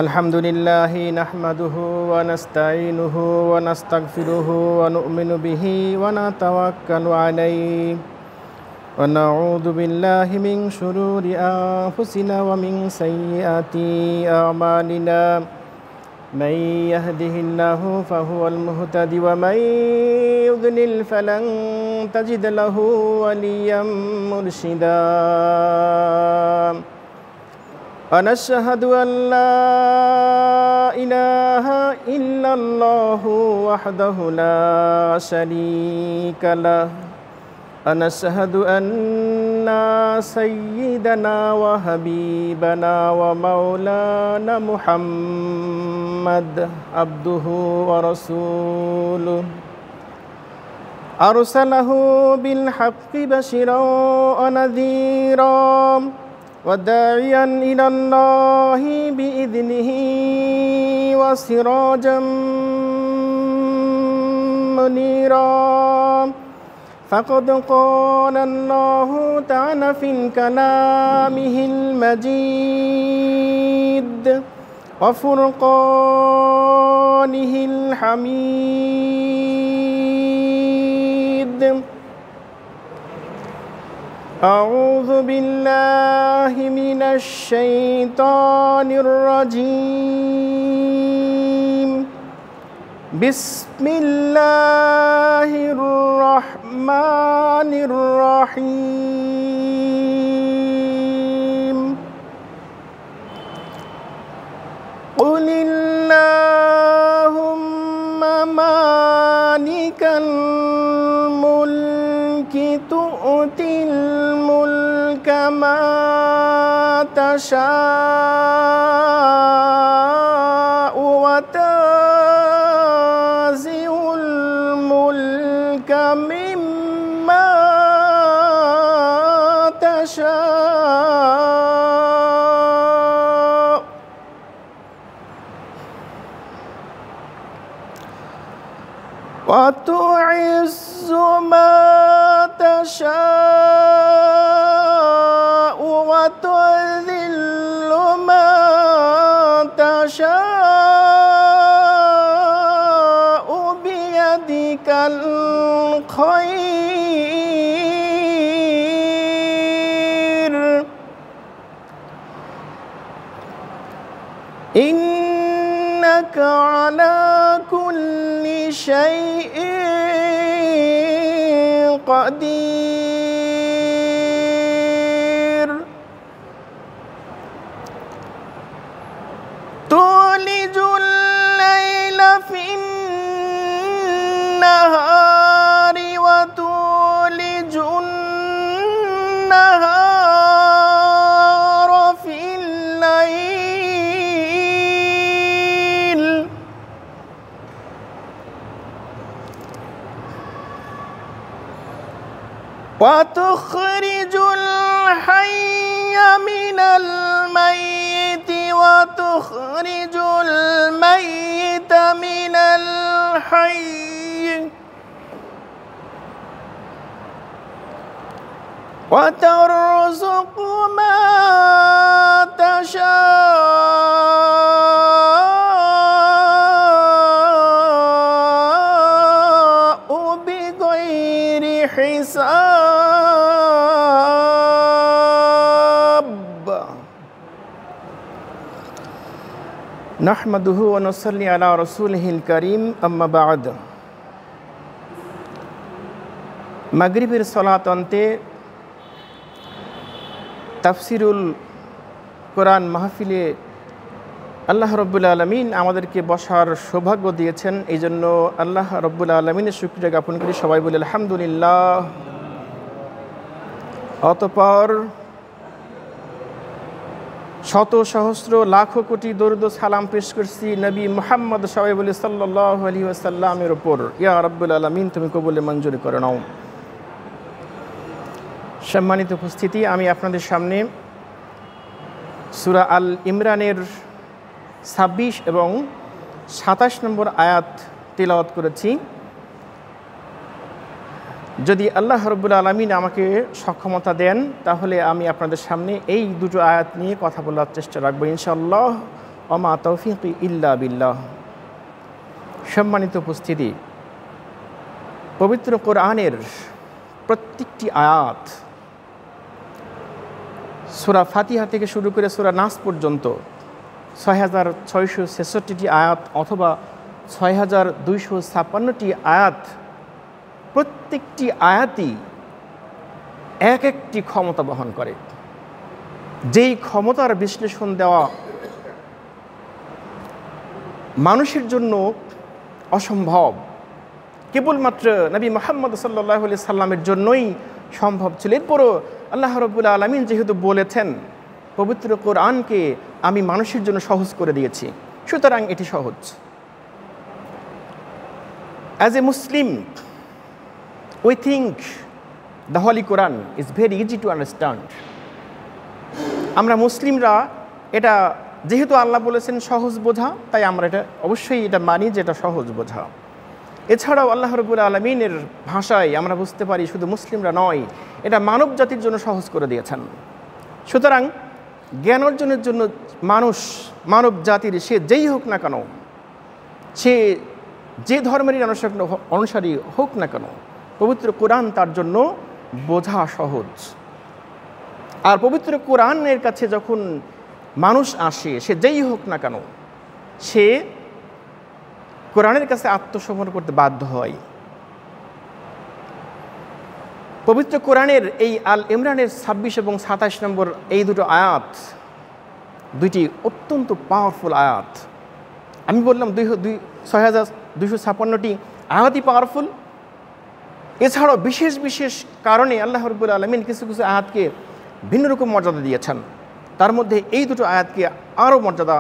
আলহামদুলিল্লাহি নাহমাদুহু ওয়া নাস্তাঈনুহু ওয়া নাস্তাগফিরুহু ওয়া নু'মিনু বিহি ওয়া নাতাওয়াক্কালু আলাইহি ওয়া নাউযু বিল্লাহি মিন শুরুরি আনফুসিনা ওয়া মিন সাইয়্যাতি আ'মালিনা মান ইয়াহদিহিল্লাহু ফাহুয়াল মুহতাদি ওয়া মান ইউদ্লিল ফালান তাজিদ লাহু ওয়ালিয়্যাম মুরশিদা। ونشهد أن لا إله إلا الله وحده لا شريك له ونشهد أن سيدنا وحبيبنا ومولانا محمد عبده ورسوله أرسله بالحق بشيرا ونذيرا وداعيا إلى الله بإذنه وسراجا منيرا فقد قال الله تعالى في كلامه المجيد وفرقانه الحميد. أعوذ بالله من الشيطان الرجيم. بسم الله الرحمن الرحيم. قل اللهم مالك الملك تؤتي الملك من تشاء وتنزع الملك ممن تشاء وتعز من تشاء وتذل من تشاء بيدك الخير إنك على كل شيء قدير. تولج الليل في النهار وتولج النهار في الليل وتخرج الحي من الميت وتخرج الميت من الحي وترزق من تشاء بغير حساب. نحمده ونصلي على رسوله الكريم أما بعد. মাগরিবের সালাত অন্তে তাফসিরুল কোরআন মাহফিলে আল্লাহ রব্বুল আলামিন আমাদেরকে বসার সৌভাগ্য দিয়েছেন। এই জন্য আল্লাহ রব্বুল আলামিনের শুকরিয়া জ্ঞাপন করি। সবাই বলি আলহামদুলিল্লাহ। অতঃপর শত সহস্র লাখো কোটি দরুদ ও সালাম পেশ করছি নবী মুহাম্মদ সবাই বলি সাল্লাল্লাহু আলাইহি ওয়াসাল্লামের উপর। ইয়া রব্বুল আলামিন তুমি কবুলে মঞ্জুর করে নাও। সম্মানিত উপস্থিতি, আমি আপনাদের সামনে সূরা আল ইমরানের 26 এবং 27 নম্বর আয়াত তিলাওয়াত করেছি। যদি আল্লাহ রাব্বুল আলামিন আমাকে সক্ষমতা দেন তাহলে আমি আপনাদের সামনে এই দুটো আয়াত নিয়ে কথা বলার চেষ্টা রাখবো ইনশাআল্লাহ। ওমা তৌফিকি ইল্লা বিল্লাহ। সম্মানিত উপস্থিতি, পবিত্র কোরআনের প্রত্যেকটি আয়াত সূরা ফাতিহা থেকে শুরু করে সূরা নাস পর্যন্ত ৬৬৬৬টি আয়াত অথবা ৬২৫৬টি আয়াত, প্রত্যেকটি আয়াতই এক একটি ক্ষমতা বহন করে, যেই ক্ষমতার বিশ্লেষণ দেওয়া মানুষের জন্য অসম্ভব, কেবলমাত্র নবী মুহাম্মদ সাল্লাল্লাহু আলাইহি সাল্লামের জন্যই সম্ভব ছিল। এরপরও আল্লাহ রাব্বুল আলামিন যেহেতু বলেছেন পবিত্র কোরআনকে আমি মানুষের জন্য সহজ করে দিয়েছি, সুতরাং এটি সহজ। As a Muslim we think the Holy Quran is very easy to understand. আমরা মুসলিমরা এটা যেহেতু আল্লাহ বলেছেন সহজ বোঝা, তাই আমরা এটা অবশ্যই এটা মানি যে এটা সহজ বোঝা। এছাড়াও আল্লাহ রাব্বুল আলামিনের ভাষায় আমরা বুঝতে পারি শুধু মুসলিমরা নয়, এটা মানব জাতির জন্য সহজ করে দিয়েছেন। সুতরাং জ্ঞান অর্জনের জন্য মানব জাতির সে যেই হোক না কেন, সে যে ধর্মেরই অনুসারী হোক না কেন, পবিত্র কোরআন তার জন্য বোঝা সহজ। আর পবিত্র কোরআনের কাছে যখন মানুষ আসে, সে যেই হোক না কেন, সে কোরআনের কাছে আত্মসমর্পণ করতে বাধ্য হয়। পবিত্র কোরআনের এই আল ইমরানের ২৬ এবং ২৭ নম্বর এই দুটো আয়াত দুইটি অত্যন্ত পাওয়ারফুল আয়াত। আমি বললাম ৬২৫৬টি আয়াতই পাওয়ারফুল। এছাড়াও বিশেষ বিশেষ কারণে আল্লাহ রাব্বুল আলামিন কিছু কিছু আয়াতকে ভিন্ন রকম মর্যাদা দিয়েছেন। তার মধ্যে এই দুটো আয়াতকে আরও মর্যাদা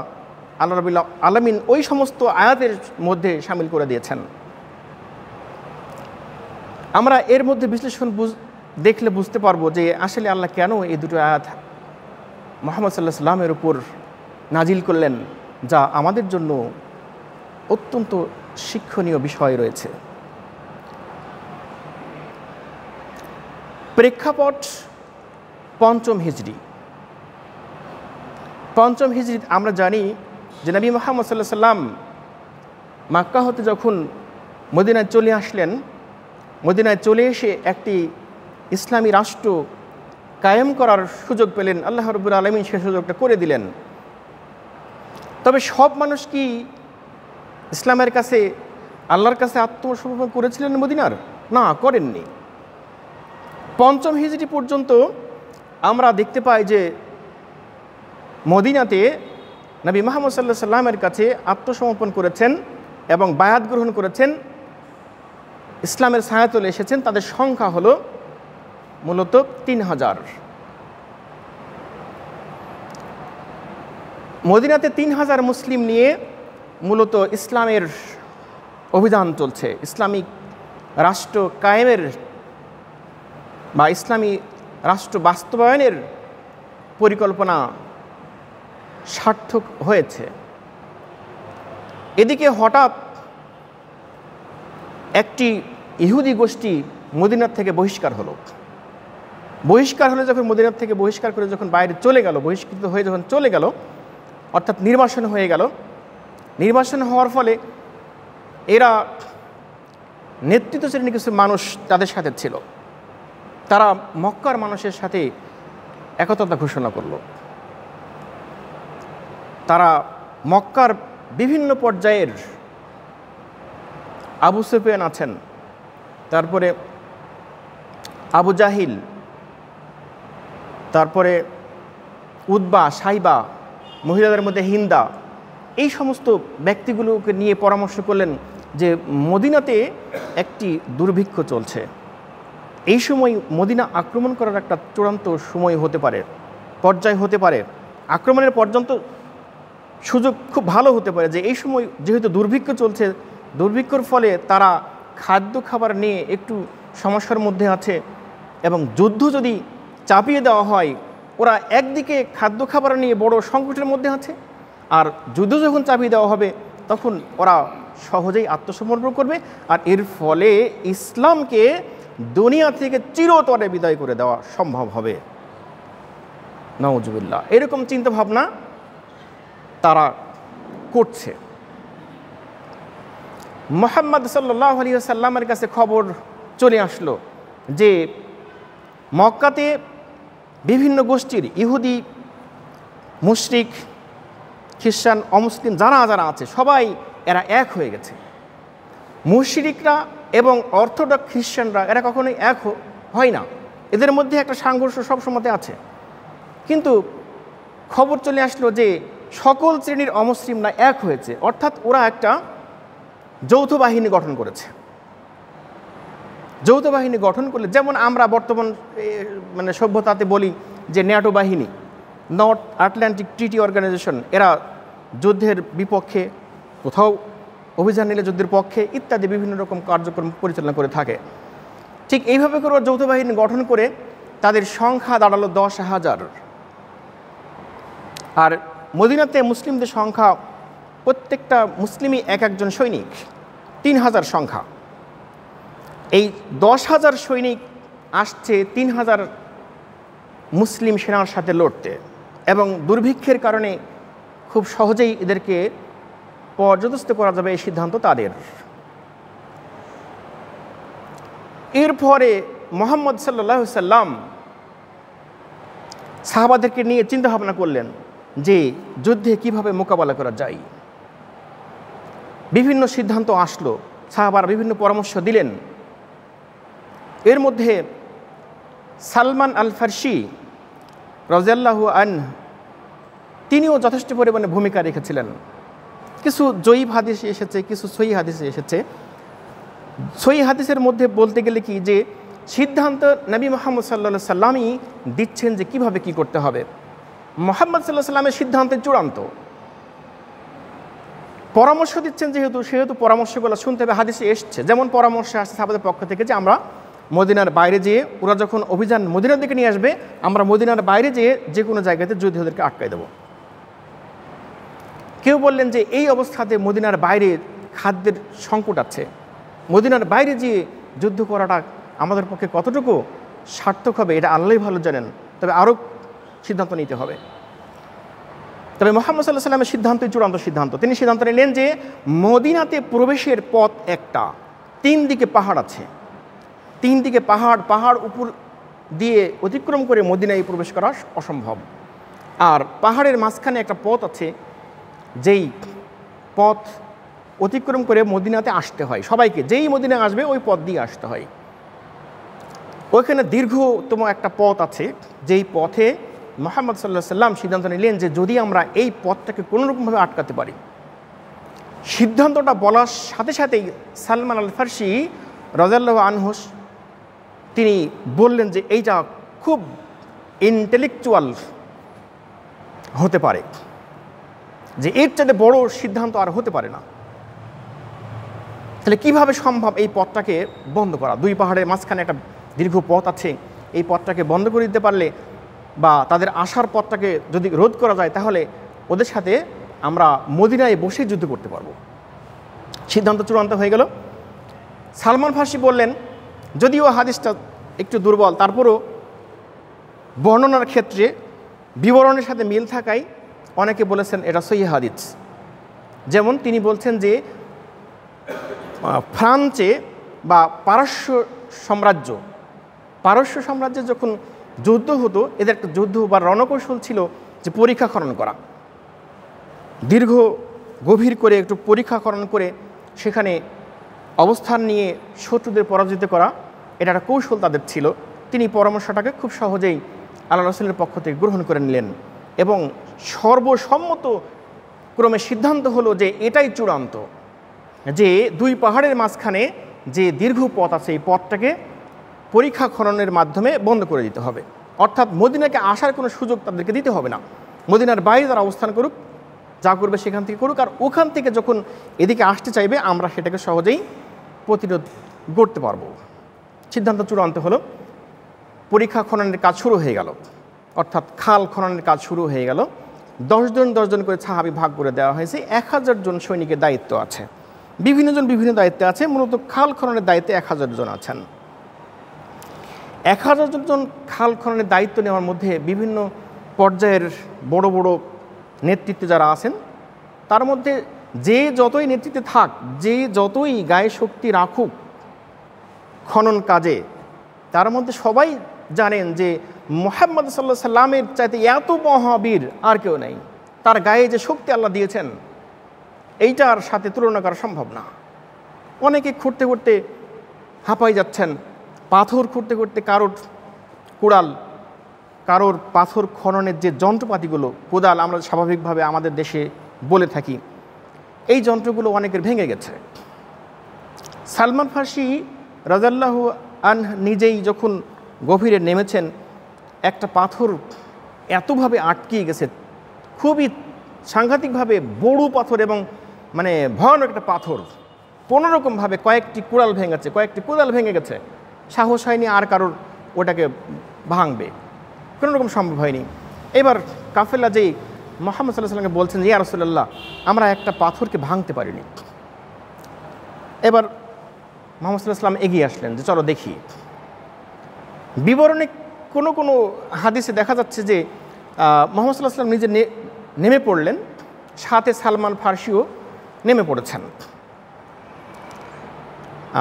আল্লাহ রাব্বুল আলামিন ওই সমস্ত আয়াতের মধ্যে শামিল করে দিয়েছেন। আমরা এর মধ্যে বিশ্লেষণ দেখলে বুঝতে পারবো যে আসলে আল্লাহ কেন এই দুটো আয়াত মুহাম্মদ সাল্লাল্লাহু আলাইহি ওয়াসাল্লামের উপর নাজিল করলেন, যা আমাদের জন্য অত্যন্ত শিক্ষণীয় বিষয় রয়েছে। প্রেক্ষাপট পঞ্চম হিজরি। পঞ্চম হিজরি আমরা জানি যে নবী মুহাম্মদ সাল্লাল্লাহু আলাইহি ওয়াসাল্লাম মক্কা হতে যখন মদিনায় চলে আসলেন, মদিনায় চলে এসে একটি ইসলামী রাষ্ট্র কায়েম করার সুযোগ পেলেন। আল্লাহ রাব্বুল আলামিন সে সুযোগটা করে দিলেন। তবে সব মানুষ কি ইসলামের কাছে, আল্লাহর কাছে আত্মসমর্পণ করেছিলেন মদিনার? না, করেননি। পঞ্চম হিজরি পর্যন্ত আমরা দেখতে পাই যে মদিনাতে নবী মুহাম্মদ সাল্লাল্লাহু আলাইহি সাল্লামের কাছে আত্মসমর্পণ করেছেন এবং বায়াত গ্রহণ করেছেন, ইসলামের ছায়াতলে এসেছেন। তাদের সংখ্যা হলো মূলত ৩,০০০। মদিনাতে ৩,০০০ মুসলিম নিয়ে মূলত ইসলামের অভিযান চলছে। ইসলামিক রাষ্ট্র কায়েমের বা ইসলামী রাষ্ট্র বাস্তবায়নের পরিকল্পনা সার্থক হয়েছে। এদিকে হঠাৎ একটি ইহুদি গোষ্ঠী মদিনার থেকে বহিষ্কার হলো। যখন মদিনার থেকে বহিষ্কার করে যখন বাইরে চলে গেল, বহিষ্কৃত হয়ে যখন চলে গেল, অর্থাৎ নির্বাসন হয়ে গেল, নির্বাসন হওয়ার ফলে এরা নেতৃত্ব শ্রেণীর কিছু মানুষ তাদের সাথে ছিল, তারা মক্কার মানুষের সাথে একতা ঘোষণা করল। তারা মক্কার বিভিন্ন পর্যায়ের আবু সুফিয়ান আছেন, তারপরে আবু জাহিল, তারপরে উতবা, সাইবা, মহিলাদের মধ্যে হিন্দা, এই সমস্ত ব্যক্তিগুলোকে নিয়ে পরামর্শ করলেন যে মদিনাতে একটি দুর্ভিক্ষ চলছে, এই সময় মদিনা আক্রমণ করার একটা চূড়ান্ত সময় হতে পারে, পর্যায় হতে পারে, আক্রমণের পর্যন্ত সুযোগ খুব ভালো হতে পারে। যে এই সময় যেহেতু দুর্ভিক্ষ চলছে, দুর্ভিক্ষর ফলে তারা খাদ্য খাবার নিয়ে একটু সমস্যার মধ্যে আছে এবং যুদ্ধ যদি চাপিয়ে দেওয়া হয়, ওরা একদিকে খাদ্য খাবার নিয়ে বড় সংকটের মধ্যে আছে, আর যুদ্ধ যখন চাপিয়ে দেওয়া হবে তখন ওরা সহজেই আত্মসমর্পণ করবে, আর এর ফলে ইসলামকে দুনিয়া থেকে চিরতরে বিদায় করে দেওয়া সম্ভব হবে। নাউজুবিল্লাহ, এরকম চিন্তাভাবনা তারা করছে। মুহাম্মদ সাল্লাল্লাহু আলাইহি ওয়াসাল্লামের কাছে খবর চলে আসলো যে মক্কাতে বিভিন্ন গোষ্ঠীর ইহুদি, মুশরিক, খ্রিস্টান, অমুসলিম যারা যারা আছে সবাই এরা এক হয়ে গেছে। মুশরিকরা এবং অর্থোডক্স খ্রিস্টানরা এরা কখনোই এক হয় না, এদের মধ্যে একটা সংঘর্ষ সবসময় আছে। কিন্তু খবর চলে আসলো যে সকল শ্রেণীর অমুসলিমরা এক হয়েছে, অর্থাৎ ওরা একটা যৌথ বাহিনী গঠন করেছে। যৌথ বাহিনী গঠন করলে যেমন আমরা বর্তমান মানে সভ্যতাতে বলি যে ন্যাটো বাহিনী, নর্থ আটলান্টিক ট্রিটি অর্গানাইজেশন, এরা যুদ্ধের বিপক্ষে, কোথাও অভিযান নিলে যুদ্ধের পক্ষে ইত্যাদি বিভিন্ন রকম কার্যক্রম পরিচালনা করে থাকে। ঠিক এইভাবে করে যৌথ বাহিনী গঠন করে তাদের সংখ্যা দাঁড়ালো 10,000। আর মদিনাতে মুসলিমদের সংখ্যা প্রত্যেকটা মুসলিমই এক একজন সৈনিক, 3,000 সংখ্যা। এই 10,000 সৈনিক আসছে 3,000 মুসলিম সেনার সাথে লড়তে, এবং দুর্ভিক্ষের কারণে খুব সহজেই এদেরকে পর্যদস্ত করা যাবে এই সিদ্ধান্ত তাদের। এরপরে মুহাম্মদ সাল্লাল্লাহু আলাইহি সাল্লাম সাহাবাদেরকে নিয়ে চিন্তা ভাবনা করলেন যে যুদ্ধে কিভাবে মোকাবেলা করা যায়। বিভিন্ন সিদ্ধান্ত আসলো, সাহাবারা বিভিন্ন পরামর্শ দিলেন। এর মধ্যে সালমান আল ফারসি রাদিয়াল্লাহু আনহু তিনিও যথেষ্ট পরিমাণে ভূমিকা রেখেছিলেন। কিছু জয়ীফ হাদিসে এসেছে, কিছু সহিহ হাদিসে এসেছে। সহিহ হাদিসের মধ্যে বলতে গেলে কি যে সিদ্ধান্ত নবী মুহাম্মদ সাল্লাল্লাহু আলাইহি সাল্লামই দিচ্ছেন যে কিভাবে কি করতে হবে। মুহাম্মদ সাল্লাল্লাহু আলাইহি সাল্লামের সিদ্ধান্তে চূড়ান্ত, পরামর্শ দিচ্ছেন সেহেতু পরামর্শগুলো শুনতে হবে। হাদিসে এসছে, যেমন পরামর্শ আসছে সাহাবাদের পক্ষ থেকে যে আমরা মদিনার বাইরে যেয়ে, ওরা যখন অভিযান মদিনার দিকে নিয়ে আসবে, আমরা মদিনার বাইরে যেয়ে যে কোনো জায়গাতে যুদ্ধীদেরকে আটকাই দেব। কেউ বললেন যে এই অবস্থাতে মদিনার বাইরে খাদ্যের সংকট আছে, মদিনার বাইরে যেয়ে যুদ্ধ করাটা আমাদের পক্ষে কতটুকু সার্থক হবে এটা আল্লাহই ভালো জানেন, তবে আরও সিদ্ধান্ত নিতে হবে। তবে মুহাম্মদ সাল্লাল্লাহু আলাইহি সাল্লামের সিদ্ধান্তই চূড়ান্ত সিদ্ধান্ত। তিনি সিদ্ধান্ত নিলেন যে মদিনাতে প্রবেশের পথ একটা, 3 দিকে পাহাড় আছে, 3 দিকে পাহাড় উপর দিয়ে অতিক্রম করে মদিনায় প্রবেশ করা অসম্ভব। আর পাহাড়ের মাঝখানে একটা পথ আছে, যেই পথ অতিক্রম করে মদিনাতে আসতে হয় সবাইকে, যেই মদিনায় আসবে ওই পথ দিয়ে আসতে হয়। ওইখানে দীর্ঘতম একটা পথ আছে, যেই পথে মুহাম্মদ সাল্লাল্লাহু আলাইহি সাল্লাম সিদ্ধান্ত নিলেন যে যদি আমরা এই পথটাকে কোনোরকমভাবে আটকাতে পারি। সিদ্ধান্তটা বলার সাথে সাথেই সালমান আল ফারসি রাদিয়াল্লাহু আনহু তিনি বললেন যে এইটা খুব ইন্টেলেকচুয়াল হতে পারে, যে এর চাইতে বড় সিদ্ধান্ত আর হতে পারে না। তাহলে কিভাবে সম্ভব এই পথটাকে বন্ধ করা? 2 পাহাড়ের মাঝখানে একটা দীর্ঘ পথ আছে, এই পথটাকে বন্ধ করে দিতে পারলে বা তাদের আসার পথটাকে যদি রোধ করা যায়, তাহলে ওদের সাথে আমরা মদিনায় বসে যুদ্ধ করতে পারবো। সিদ্ধান্ত চূড়ান্ত হয়ে গেল। সালমান ফারসি বললেন, যদিও হাদিসটা একটু দুর্বল, তারপরও বর্ণনার ক্ষেত্রে বিবরণের সাথে মিল থাকায় অনেকে বলেছেন এটা সহিহ হাদিস। যেমন তিনি বলছেন যে ফ্রান্সে বা পারস্য সাম্রাজ্যে যখন যুদ্ধ হতো, এদের একটা যুদ্ধ বা রণকৌশল ছিল যে পরীক্ষা খনন করা, দীর্ঘ গভীর করে একটু পরীক্ষা খনন করে সেখানে অবস্থান নিয়ে শত্রুদের পরাজিত করা, এটা একটা কৌশল তাদের ছিল। তিনি পরামর্শটাকে খুব সহজেই আল্লাহ রাসূলের পক্ষ থেকে গ্রহণ করে নিলেন এবং সর্বসম্মত ক্রমে সিদ্ধান্ত হলো যে এটাই চূড়ান্ত, যে 2 পাহাড়ের মাঝখানে যে দীর্ঘ পথ আছে এই পথটাকে পরীক্ষা খননের মাধ্যমে বন্ধ করে দিতে হবে। অর্থাৎ মদিনাকে আসার কোনো সুযোগ তাদেরকে দিতে হবে না। মদিনার বাইরে তারা অবস্থান করুক, যা করবে সেখান থেকে করুক, আর ওখান থেকে যখন এদিকে আসতে চাইবে আমরা সেটাকে সহজেই প্রতিরোধ করতে পারবো। সিদ্ধান্ত চূড়ান্ত হলো। পরীক্ষা খননের কাজ শুরু হয়ে গেল, অর্থাৎ খাল খননের কাজ শুরু হয়ে গেল। 10 জন করে সাহাবী ভাগ করে দেওয়া হয়েছে। 1000 জন সৈনিকের দায়িত্ব আছে, বিভিন্ন জন বিভিন্ন দায়িত্বে আছে। মূলত খাল খননের দায়িত্বে 1000 জন আছেন। 1000 জন খাল খননের দায়িত্ব নেওয়ার মধ্যে বিভিন্ন পর্যায়ের বড় বড় নেতৃত্বে যারা আছেন, তার মধ্যে যে যতই নেতৃত্বে থাক, যে যতই গায়ে শক্তি রাখুক খনন কাজে, তার মধ্যে সবাই জানেন যে মুহাম্মদ সাল্লাল্লাহু আলাইহি সাল্লামের চাইতে এত মহাবীর আর কেউ নেই। তার গায়ে যে শক্তি আল্লাহ দিয়েছেন, এইটার সাথে তুলনা করা সম্ভব না। অনেকে খুঁড়তে খুঁড়তে হাঁপাই যাচ্ছেন, পাথর খুঁড়তে খুঁড়তে কারোর কুড়াল, কারোর পাথর খননের যে যন্ত্রপাতিগুলো, কোদাল আমরা স্বাভাবিকভাবে আমাদের দেশে বলে থাকি, এই যন্ত্রগুলো অনেকের ভেঙে গেছে। সালমান ফার্সি রাদিয়াল্লাহু আনহু নিজেই যখন গভীরে নেমেছেন, একটা পাথর এতভাবে আটকিয়ে গেছে, খুবই সাংঘাতিকভাবে বড় পাথর এবং মানে ভয়ানক একটা পাথর, কোনোরকমভাবে কয়েকটি কুড়াল ভেঙেছে, কয়েকটি কোদাল ভেঙে গেছে, সাহস হয়নি আর কারোর ওটাকে ভাঙবে, কোনো রকম সম্ভব হয়নি। এবার কাফেলা যেই মুহাম্মদ সাল্লাল্লাহু আলাইহি ওয়াসাল্লামকে বলছেন, ইয়া রাসূলুল্লাহ, আমরা একটা পাথরকে ভাঙতে পারিনি। এবার মুহাম্মদ সাল্লাল্লাহু আলাইহি ওয়াসাল্লাম এগিয়ে আসলেন যে চলো দেখি। বিবরণে কোনো কোনো হাদিসে দেখা যাচ্ছে যে মুহাম্মদ সাল্লাল্লাহু আলাইহি ওয়াসাল্লাম নিজে নেমে পড়লেন, সাথে সালমান ফার্সিও নেমে পড়েছেন।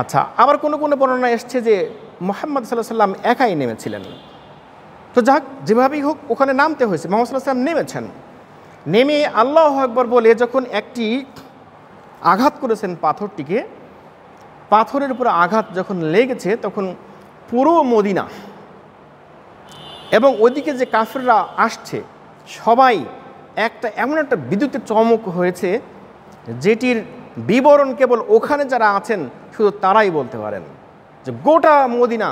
আচ্ছা, আবার কোনো কোনো বর্ণনা এসছে যে মুহাম্মদ সাল্লাল্লাহু আলাইহি ওয়াসাল্লাম একাই নেমেছিলেন। তো যাক, যেভাবেই হোক ওখানে নামতে হয়েছে, মুহাম্মদ সাল্লাল্লাহু আলাইহি ওয়াসাল্লাম নেমেছেন। নেমে আল্লাহু আকবার বলে যখন একটি আঘাত করেছেন পাথরটিকে, পাথরের উপরে আঘাত যখন লেগেছে, তখন পুরো মদিনা এবং ওইদিকে যে কাফেররা আসছে সবাই এমন একটা বিদ্যুতের চমক হয়েছে, যেটির বিবরণ কেবল ওখানে যারা আছেন শুধু তারাই বলতে পারেন। যে গোটা মদিনা,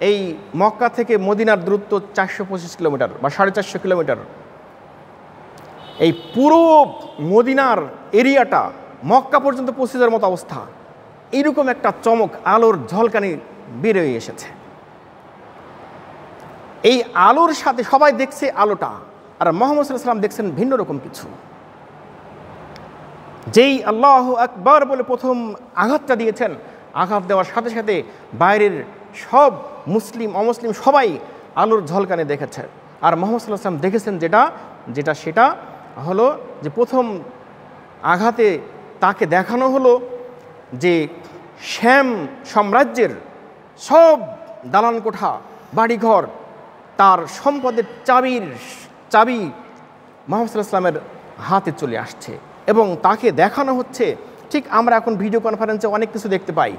এই মক্কা থেকে মদিনার দূরত্ব 425 কিলোমিটার বা 450 কিলোমিটার, এই পুরো মদিনার এরিয়াটা মক্কা পর্যন্ত পৌঁছে যাওয়ার মতো অবস্থা, এইরকম একটা চমক, আলোর ঝলকানি বেরোয় এসেছে। এই আলোর সাথে সবাই দেখছে আলোটা, আর মুহাম্মদ সাল্লাল্লাহু আলাইহি ওয়াসাল্লাম দেখছেন ভিন্ন রকম কিছু। যেই আল্লাহু আকবার বলে প্রথম আঘাতটা দিয়েছেন, আঘাত দেওয়ার সাথে সাথে বাইরের সব মুসলিম অমুসলিম সবাই আলোর ঝলকানি দেখেছে। আর মুহাম্মদ সাল্লাল্লাহু আলাইহি ওয়াসাল্লাম দেখেছেন সেটা হলো যে প্রথম আঘাতে তাকে দেখানো হলো যে শ্যাম সাম্রাজ্যের সব দালান কোঠা, বাড়িঘর, তার সম্পদের চাবি মুহাম্মদ সাল্লাল্লাহু আলাইহি ওয়াসাল্লামের হাতে চলে আসছে এবং তাকে দেখানো হচ্ছে। ঠিক আমরা এখন ভিডিও কনফারেন্সে অনেক কিছু দেখতে পাই,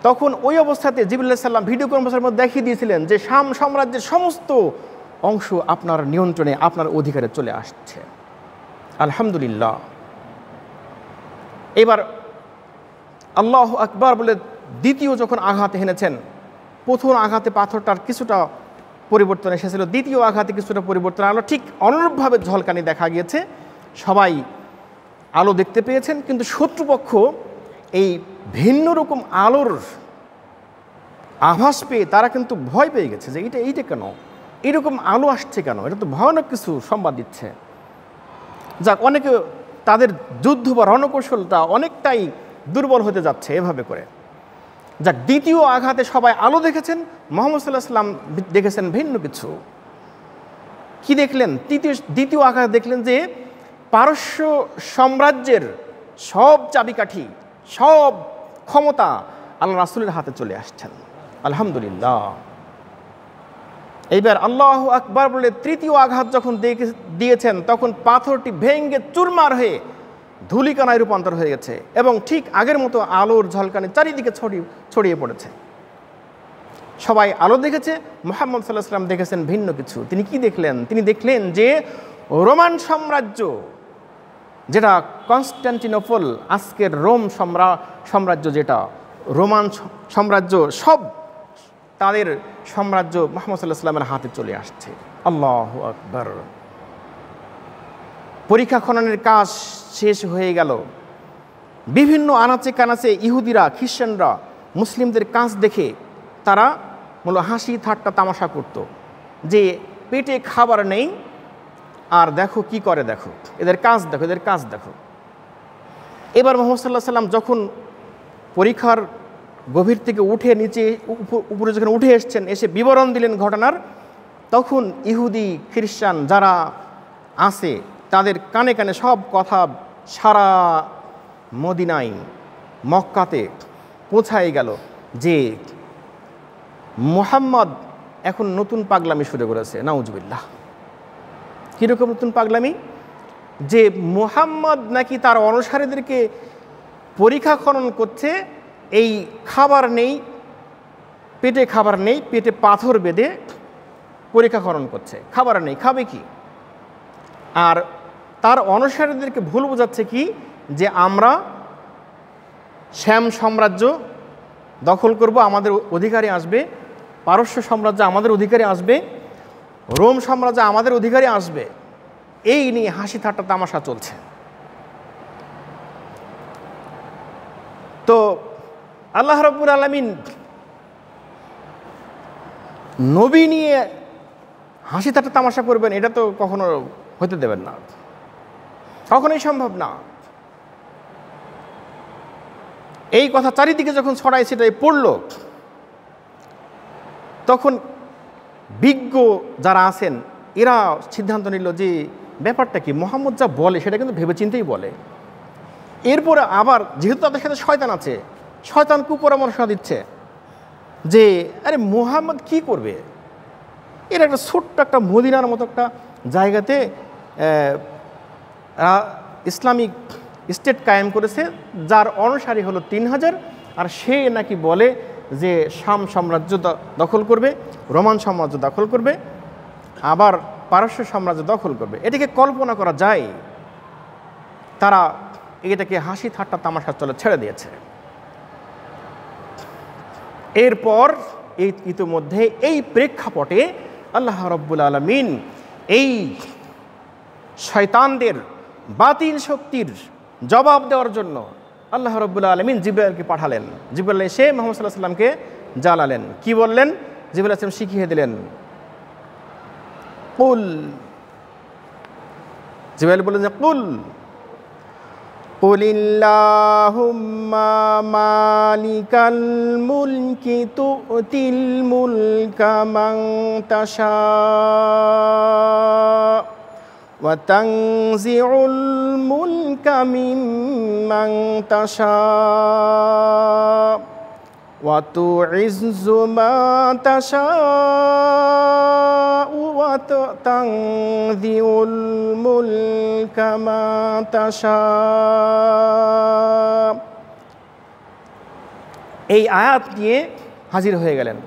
তখন ওই অবস্থাতে জিবরিল আলাইহিস সালাম ভিডিও কনফারেন্সের মধ্যে দেখিয়ে দিয়েছিলেন যে শাম সাম্রাজ্যের সমস্ত অংশ আপনার নিয়ন্ত্রণে, আপনার অধিকারে চলে আসছে। আলহামদুলিল্লাহ। এবার আল্লাহু আকবার বলে দ্বিতীয় যখন আঘাতে হেনেছেন, প্রথম আঘাতে পাথরটার কিছুটা পরিবর্তন এসেছিল, দ্বিতীয় আঘাতে কিছুটা পরিবর্তন আলো, ঠিক অনুরূপভাবে ঝলকানি দেখা গিয়েছে। সবাই আলো দেখতে পেয়েছেন, কিন্তু শত্রুপক্ষ এই ভিন্ন রকম আলোর আভাস পেয়ে তারা কিন্তু ভয় পেয়ে গেছে যে এইটা কেন, এরকম আলো আসছে কেন, এটা তো ভয়ানক কিছু সংবাদ দিচ্ছে। যাক, অনেকে তাদের যুদ্ধ বা রণকৌশলটা অনেকটাই দুর্বল হতে যাচ্ছে এভাবে করে। যাক, দ্বিতীয় আঘাতে সবাই আলো দেখেছেন, মুহাম্মদ সাল্লাল্লাহু আলাইহি ওয়াসাল্লাম দেখেছেন ভিন্ন কিছু। কি দেখলেন? দ্বিতীয় আঘাত দেখলেন যে পারস্য সাম্রাজ্যের সব চাবিকাঠি, সব ক্ষমতা আল্লাহ রাসূলের হাতে চলে আসছেন। আলহামদুলিল্লাহ। এইবার আল্লাহু আকবার বলে তৃতীয় আঘাত যখন দিয়েছেন, তখন পাথরটি ভেঙে চুরমার হয়ে ধূলিকণায় রূপান্তর হয়ে গেছে এবং ঠিক আগের মতো আলোর ঝলকানি চারিদিকে ছড়িয়ে পড়েছে। সবাই আলো দেখেছে, মুহাম্মদ সাল্লাল্লাহু আলাইহি ওয়াসাল্লাম দেখেছেন ভিন্ন কিছু। তিনি কি দেখলেন? তিনি দেখলেন যে রোমান সাম্রাজ্য, যেটা কনস্টান্টিনোপল, আজকের রোম সাম্রাজ্য, যেটা রোমান সাম্রাজ্য, সব তাদের সাম্রাজ্য মুহাম্মদ সাল্লাল্লাহু আলাইহি ওয়াসাল্লামের হাতে চলে আসছে। আল্লাহু আকবার। পরীক্ষা খননের কাজ শেষ হয়ে গেল। বিভিন্ন আনাচে কানাচে ইহুদিরা, খ্রিশ্চানরা মুসলিমদের কাজ দেখে তারা হাসি ঠাট্টা তামাশা করত যে পেটে খাবার নেই, আর দেখো কি করে, দেখো এদের কাজ দেখো। এবার মুহাম্মদ সাল্লাল্লাহু আলাইহি ওয়াসাল্লাম যখন পরীক্ষার গভীর থেকে উঠে নিচে উপরে যখন উঠে এসছেন, এসে বিবরণ দিলেন ঘটনার, তখন ইহুদি খ্রিস্টান যারা আছে তাদের কানে কানে সব কথা সারা মদিনায় মক্কাতে পৌঁছায় গেল যে মুহাম্মদ এখন নতুন পাগলামি শুরু করেছে। নাউজুবিল্লাহ। কীরকম নতুন পাগলামি? যে মুহাম্মদ নাকি তার অনুসারীদেরকে পরীক্ষা খনন করছে, এই খাবার নেই, পেটে খাবার নেই, পেটে পাথর বেঁধে পরীক্ষা খনন করছে, খাবার নেই, খাবে কি? আর তার অনুসারীদেরকে ভুল বোঝাচ্ছে কি যে আমরা শ্যাম সাম্রাজ্য দখল করব, আমাদের অধিকারে আসবে, পারস্য সাম্রাজ্য আমাদের অধিকারে আসবে, রোম সাম্রাজ্য আমাদের অধিকারে আসবে, এই নিয়ে হাসি ঠাট্টা তামাশা চলছে। তো আল্লাহ রাব্বুল আলামিন নবী নিয়ে হাসি ঠাট্টা তামাশা করবেন, এটা তো কখনো হতে দেবেন না, কখনোই সম্ভব না। এই কথা চারিদিকে যখন ছড়াই ছিটাই পড়ল, তখন বিজ্ঞ যারা আছেন এরা সিদ্ধান্ত নিল যে ব্যাপারটা কি, মুহাম্মদ যা বলে সেটা কিন্তু ভেবেচিন্তেই বলে। এরপরে আবার যেহেতু তাদের সাথে শয়তান আছে, শয়তান কুপরামর্শ দিচ্ছে যে আরে মুহাম্মদ কি করবে, এর একটা ছোট্ট একটা মদিনার মতো একটা জায়গাতে ইসলামিক স্টেট কায়েম করেছে, যার অনুসারী হলো 3000, আর সে নাকি বলে যে শাম সাম্রাজ্য দখল করবে, রোমান সাম্রাজ্য দখল করবে, আবার পারস্য সাম্রাজ্য দখল করবে। এটাকে কল্পনা করা যায়? তারা এটাকে হাসি ঠাট্টা তামাশা চলে ছেড়ে দিয়েছে। এরপর ইতিমধ্যে এই প্রেক্ষাপটে আল্লাহ রাব্বুল আলামিন এই শয়তানদের বাতিল শক্তির জবাব দেওয়ার জন্য আল্লাহ রাব্বুল আলামিন জিবরাইলকে পাঠালেন। জিবরাইল এসে মুহাম্মদ সাল্লাল্লাহু আলাইহি ওয়াসাল্লামকে জানালেন। কি বললেন? জিবরাইল আলাইহিস সালাম শিখিয়ে দিলেন, কুল, জিবরাইল বললেন যে কুল কুলিল্লাহুম্মা মালিকাল মুলকি তুতিল মুলকা মান তাশা ওয়া তানজিউল মুলকা মিম্মান তাশা ওয়া তুইজ্জু মা তাশা ওয়া তানজিউল মুলকা মা তাশা। এই আয়াত নিয়ে হাজির হয়ে গেলেন।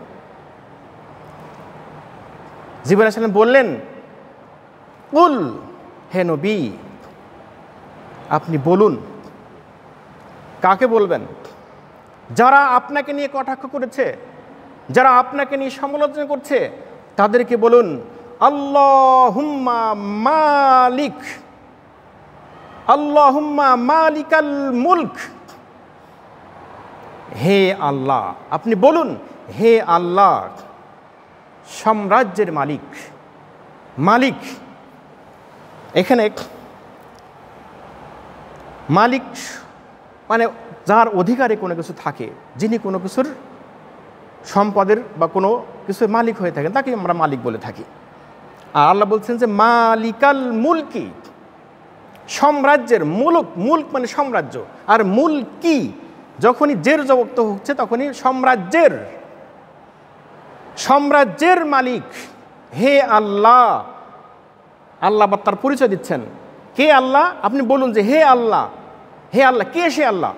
জিবরাইল আলাইহিস সালাম বললেন, কুল, হে নবী আপনি বলুন। কাকে বলবেন? যারা আপনাকে নিয়ে কটাক্ষ করেছে, যারা আপনাকে নিয়ে সমালোচনা করছে, তাদেরকে বলুন আল্লাহুম্মা মালিক, আল্লাহুম্মা মালিকাল মুলক, হে আল্লাহ, আপনি বলুন হে আল্লাহ সাম্রাজ্যের মালিক। মালিক এখানে মালিক মানে যার অধিকারে কোনো কিছু থাকে, যিনি কোনো কিছুর সম্পদের বা কোনো কিছুর মালিক হয়ে থাকেন, তাকে আমরা মালিক বলে থাকি। আর আল্লাহ বলছেন যে মালিকাল মুলকি, সাম্রাজ্যের, মুলক, মুলক মানে সাম্রাজ্য, আর মুলকি যখনই জের জবক্ত হচ্ছে তখনই সাম্রাজ্যের, সাম্রাজ্যের মালিক হে আল্লাহ। আল্লাহ বা তার পরিচয় দিচ্ছেন, কে আল্লাহ? আপনি বলুন যে হে আল্লাহ, হে আল্লাহ, কে সে আল্লাহ?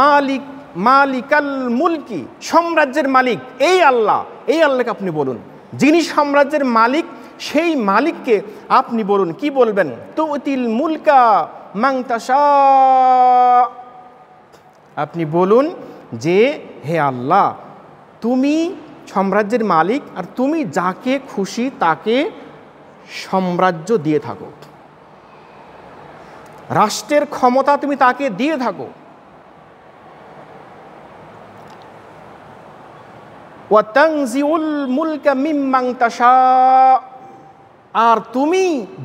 মালিক, মালিকাল মুলকি, সাম্রাজ্যের মালিক এই আল্লাহ, এই আল্লাহকে আপনি বলুন। যিনি সাম্রাজ্যের মালিক সেই মালিককে আপনি বলুন। কি বলবেন? তুতিল মুলকা মান তাশা, আপনি বলুন যে হে আল্লাহ তুমি সাম্রাজ্যের মালিক, আর তুমি যাকে খুশি তাকে সাম্রাজ্য দিয়ে থাকো, রাষ্ট্রের ক্ষমতা তুমি তাকে দিয়ে থাকো। ওয়া তানজিউল মুলকা মিম্মান তাশা, আর তুমি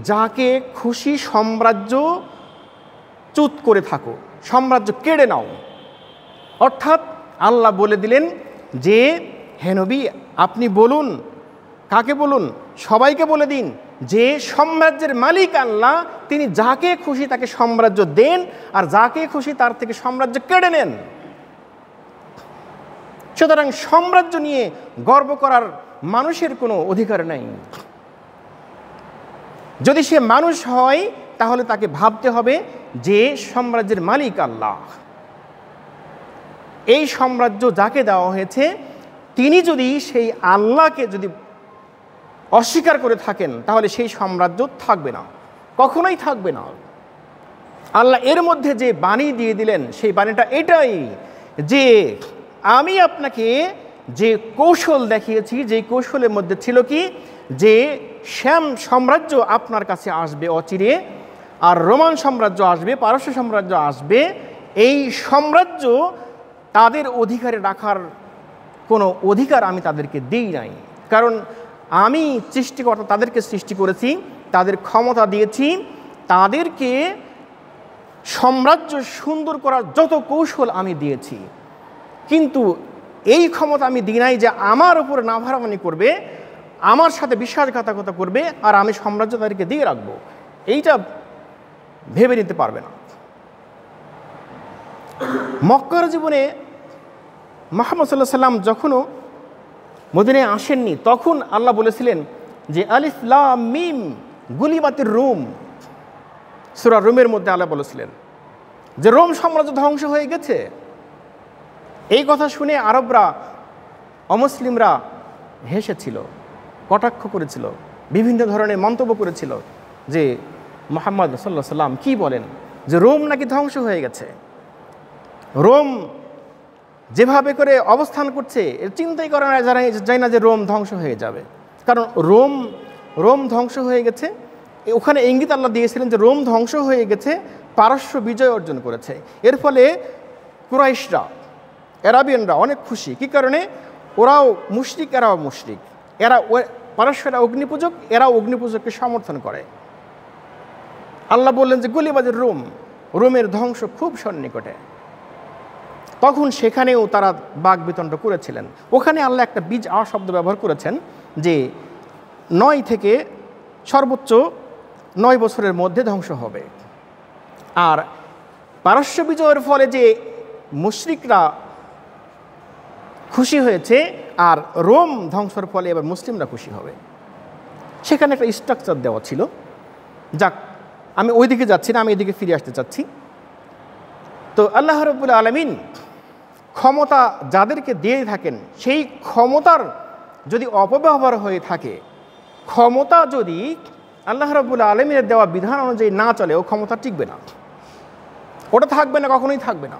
যাকে খুশি সাম্রাজ্য চ্যুত করে থাকো, সাম্রাজ্য কেড়ে নাও। অর্থাৎ আল্লাহ বলে দিলেন যে হে নবী আপনি বলুন, কাকে বলুন? সবাইকে বলে দিন যে সাম্রাজ্যের মালিক আল্লাহ, তিনি যাকে খুশি তাকে সাম্রাজ্য দেন আর যাকে খুশি তার থেকে সাম্রাজ্য কেড়ে নেন। সুতরাং সাম্রাজ্য নিয়ে গর্ব করার মানুষের কোনো অধিকার নেই। যদি সে মানুষ হয় তাহলে তাকে ভাবতে হবে যে সাম্রাজ্যের মালিক আল্লাহ, এই সাম্রাজ্য যাকে দেওয়া হয়েছে তিনি যদি সেই আল্লাহকে যদি অস্বীকার করে থাকেন তাহলে সেই সাম্রাজ্য থাকবে না, কখনোই থাকবে না। আল্লাহ এর মধ্যে যে বাণী দিয়ে দিলেন সেই বাণীটা এটাই যে আমি আপনাকে যে কৌশল দেখিয়েছি, যে কৌশলের মধ্যে ছিল কি যে শ্যাম সাম্রাজ্য আপনার কাছে আসবে অচিরে, আর রোমান সাম্রাজ্য আসবে, পারস্য সাম্রাজ্য আসবে। এই সাম্রাজ্য তাদের অধিকারে রাখার কোনো অধিকার আমি তাদেরকে দিই নাই, কারণ আমি সৃষ্টিকর্তা, তাদেরকে সৃষ্টি করেছি, তাদের ক্ষমতা দিয়েছি, তাদেরকে সাম্রাজ্য সুন্দর করার যত কৌশল আমি দিয়েছি, কিন্তু এই ক্ষমতা আমি দিই নাই যে আমার উপর নাফরমানি করবে, আমার সাথে বিশ্বাসঘাতকতা করবে আর আমি সাম্রাজ্য তাদেরকে দিয়ে রাখবো, এইটা ভেবে নিতে পারবে না। মক্কার জীবনে মুহাম্মদ সাল্লাল্লাহু আলাইহি সাল্লাম যখনও মদিনায় আসেননি তখন আল্লাহ বলেছিলেন যে আলিফ লাম মিম গুলিবাতির রোম, সূরা রোমের মধ্যে আল্লাহ বলেছিলেন যে রোম সাম্রাজ্য ধ্বংস হয়ে গেছে। এই কথা শুনে আরবরা, অমুসলিমরা হেসেছিল, কটাক্ষ করেছিল, বিভিন্ন ধরনের মন্তব্য করেছিল যে মুহাম্মদ সাল্লাল্লাহু আলাইহি সাল্লাম কি বলেন যে রোম নাকি ধ্বংস হয়ে গেছে। রোম যেভাবে করে অবস্থান করছে এর চিন্তাই করে না, যায় না যে রোম ধ্বংস হয়ে যাবে, কারণ রোম ধ্বংস হয়ে গেছে। ওখানে ইঙ্গিত আল্লাহ দিয়েছিলেন যে রোম ধ্বংস হয়ে গেছে, পারস্য বিজয় অর্জন করেছে। এর ফলে কুরাইশরা, আরাবিয়ানরা অনেক খুশি। কী কারণে? ওরাও মুশরিক, এরাও মুশরিক, এরা পারস্যরা অগ্নিপূজক, এরাও অগ্নিপূজককে সমর্থন করে। আল্লাহ বললেন যে গুলিবাদের রোমের ধ্বংস খুব সন্নিকটে। তখন সেখানেও তারা বাকবিতণ্ড করেছিলেন। ওখানে আল্লাহ একটা বীজ শব্দ ব্যবহার করেছেন যে 9 থেকে সর্বোচ্চ 9 বছরের মধ্যে ধ্বংস হবে। আর পারস্য বিজয়ের ফলে যে মুশরিকরা খুশি হয়েছে আর রোম ধ্বংসের ফলে এবার মুসলিমরা খুশি হবে, সেখানে একটা স্ট্রাকচার দেওয়া ছিল। যাক, আমি ওইদিকে যাচ্ছি না, আমি এদিকে ফিরে আসতে চাচ্ছি। তো আল্লাহ রাব্বুল আলামিন ক্ষমতা যাদেরকে দিয়ে থাকেন সেই ক্ষমতার যদি অপব্যবহার হয়ে থাকে, ক্ষমতা যদি আল্লাহ রাব্বুল আলামিনের দেওয়া বিধান অনুযায়ী না চলে, ও ক্ষমতা টিকবে না, ওটা থাকবে না, কখনোই থাকবে না।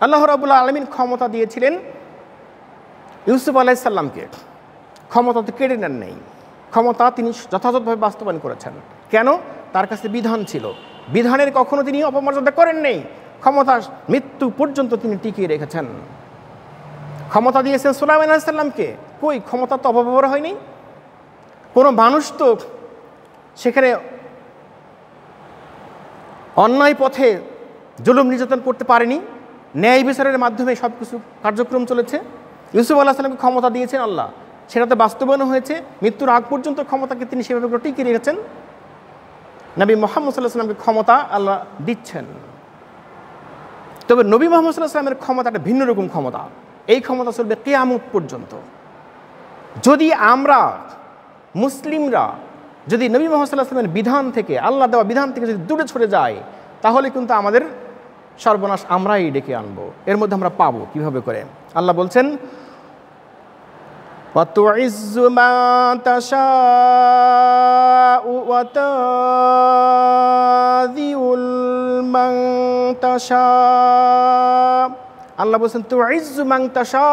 আল্লাহ রাব্বুল আলামিন ক্ষমতা দিয়েছিলেন ইউসুফ আলাইহিস সালামকে, ক্ষমতা তো কেড়ে নেন নেই, ক্ষমতা তিনি যথাযথভাবে বাস্তবায়ন করেছেন। কেন? তার কাছে বিধান ছিল, বিধানের কখনো তিনি অপমর্যাদা করেন নেই, ক্ষমতা মৃত্যু পর্যন্ত তিনি টিকিয়ে রেখেছেন। ক্ষমতা দিয়েছেন সুলাইমান আলাইহিস সালামকে, কই ক্ষমতা তো অপব্যবহার হয়নি। কোনো মানুষ তো সেখানে অন্যায় পথে জুলুম নির্যাতন করতে পারেনি, ন্যায় বিচারের মাধ্যমে সব কিছু কার্যক্রম চলেছে। ইউসুফ আলাইহিস সালামকে ক্ষমতা দিয়েছেন আল্লাহ, সেটাতে বাস্তবায়ন হয়েছে, মৃত্যুর আগ পর্যন্ত ক্ষমতাকে তিনি সেভাবে টিকিয়ে রেখেছেন। নবী মুহাম্মদ সাল্লাল্লাহু আলাইহি ওয়াসাল্লামকে ক্ষমতা আল্লাহ দিচ্ছেন, তবে নবী মুহাম্মদ সাল্লাল্লাহু আলাইহি ওয়াসাল্লামের ক্ষমতাটা ভিন্ন রকম ক্ষমতা। এই ক্ষমতা চলবে কিয়ামত পর্যন্ত। যদি আমরা মুসলিমরা যদি নবী মুহাম্মদ সাল্লাল্লাহু আলাইহি ওয়াসাল্লামের বিধান থেকে, আল্লাহ দেওয়া বিধান থেকে যদি দূরে সরে যায়, তাহলে কিন্তু আমাদের সর্বনাশ আমরাই ডেকে আনবো। এর মধ্যে আমরা পাবো কিভাবে করে? আল্লাহ বলছেন ওয়াতুইজ্জু মান তাশাউ ওয়া তাযিউল মান তাশা। আল্লাহ বলছেন তুইজ্জু মান তাশা,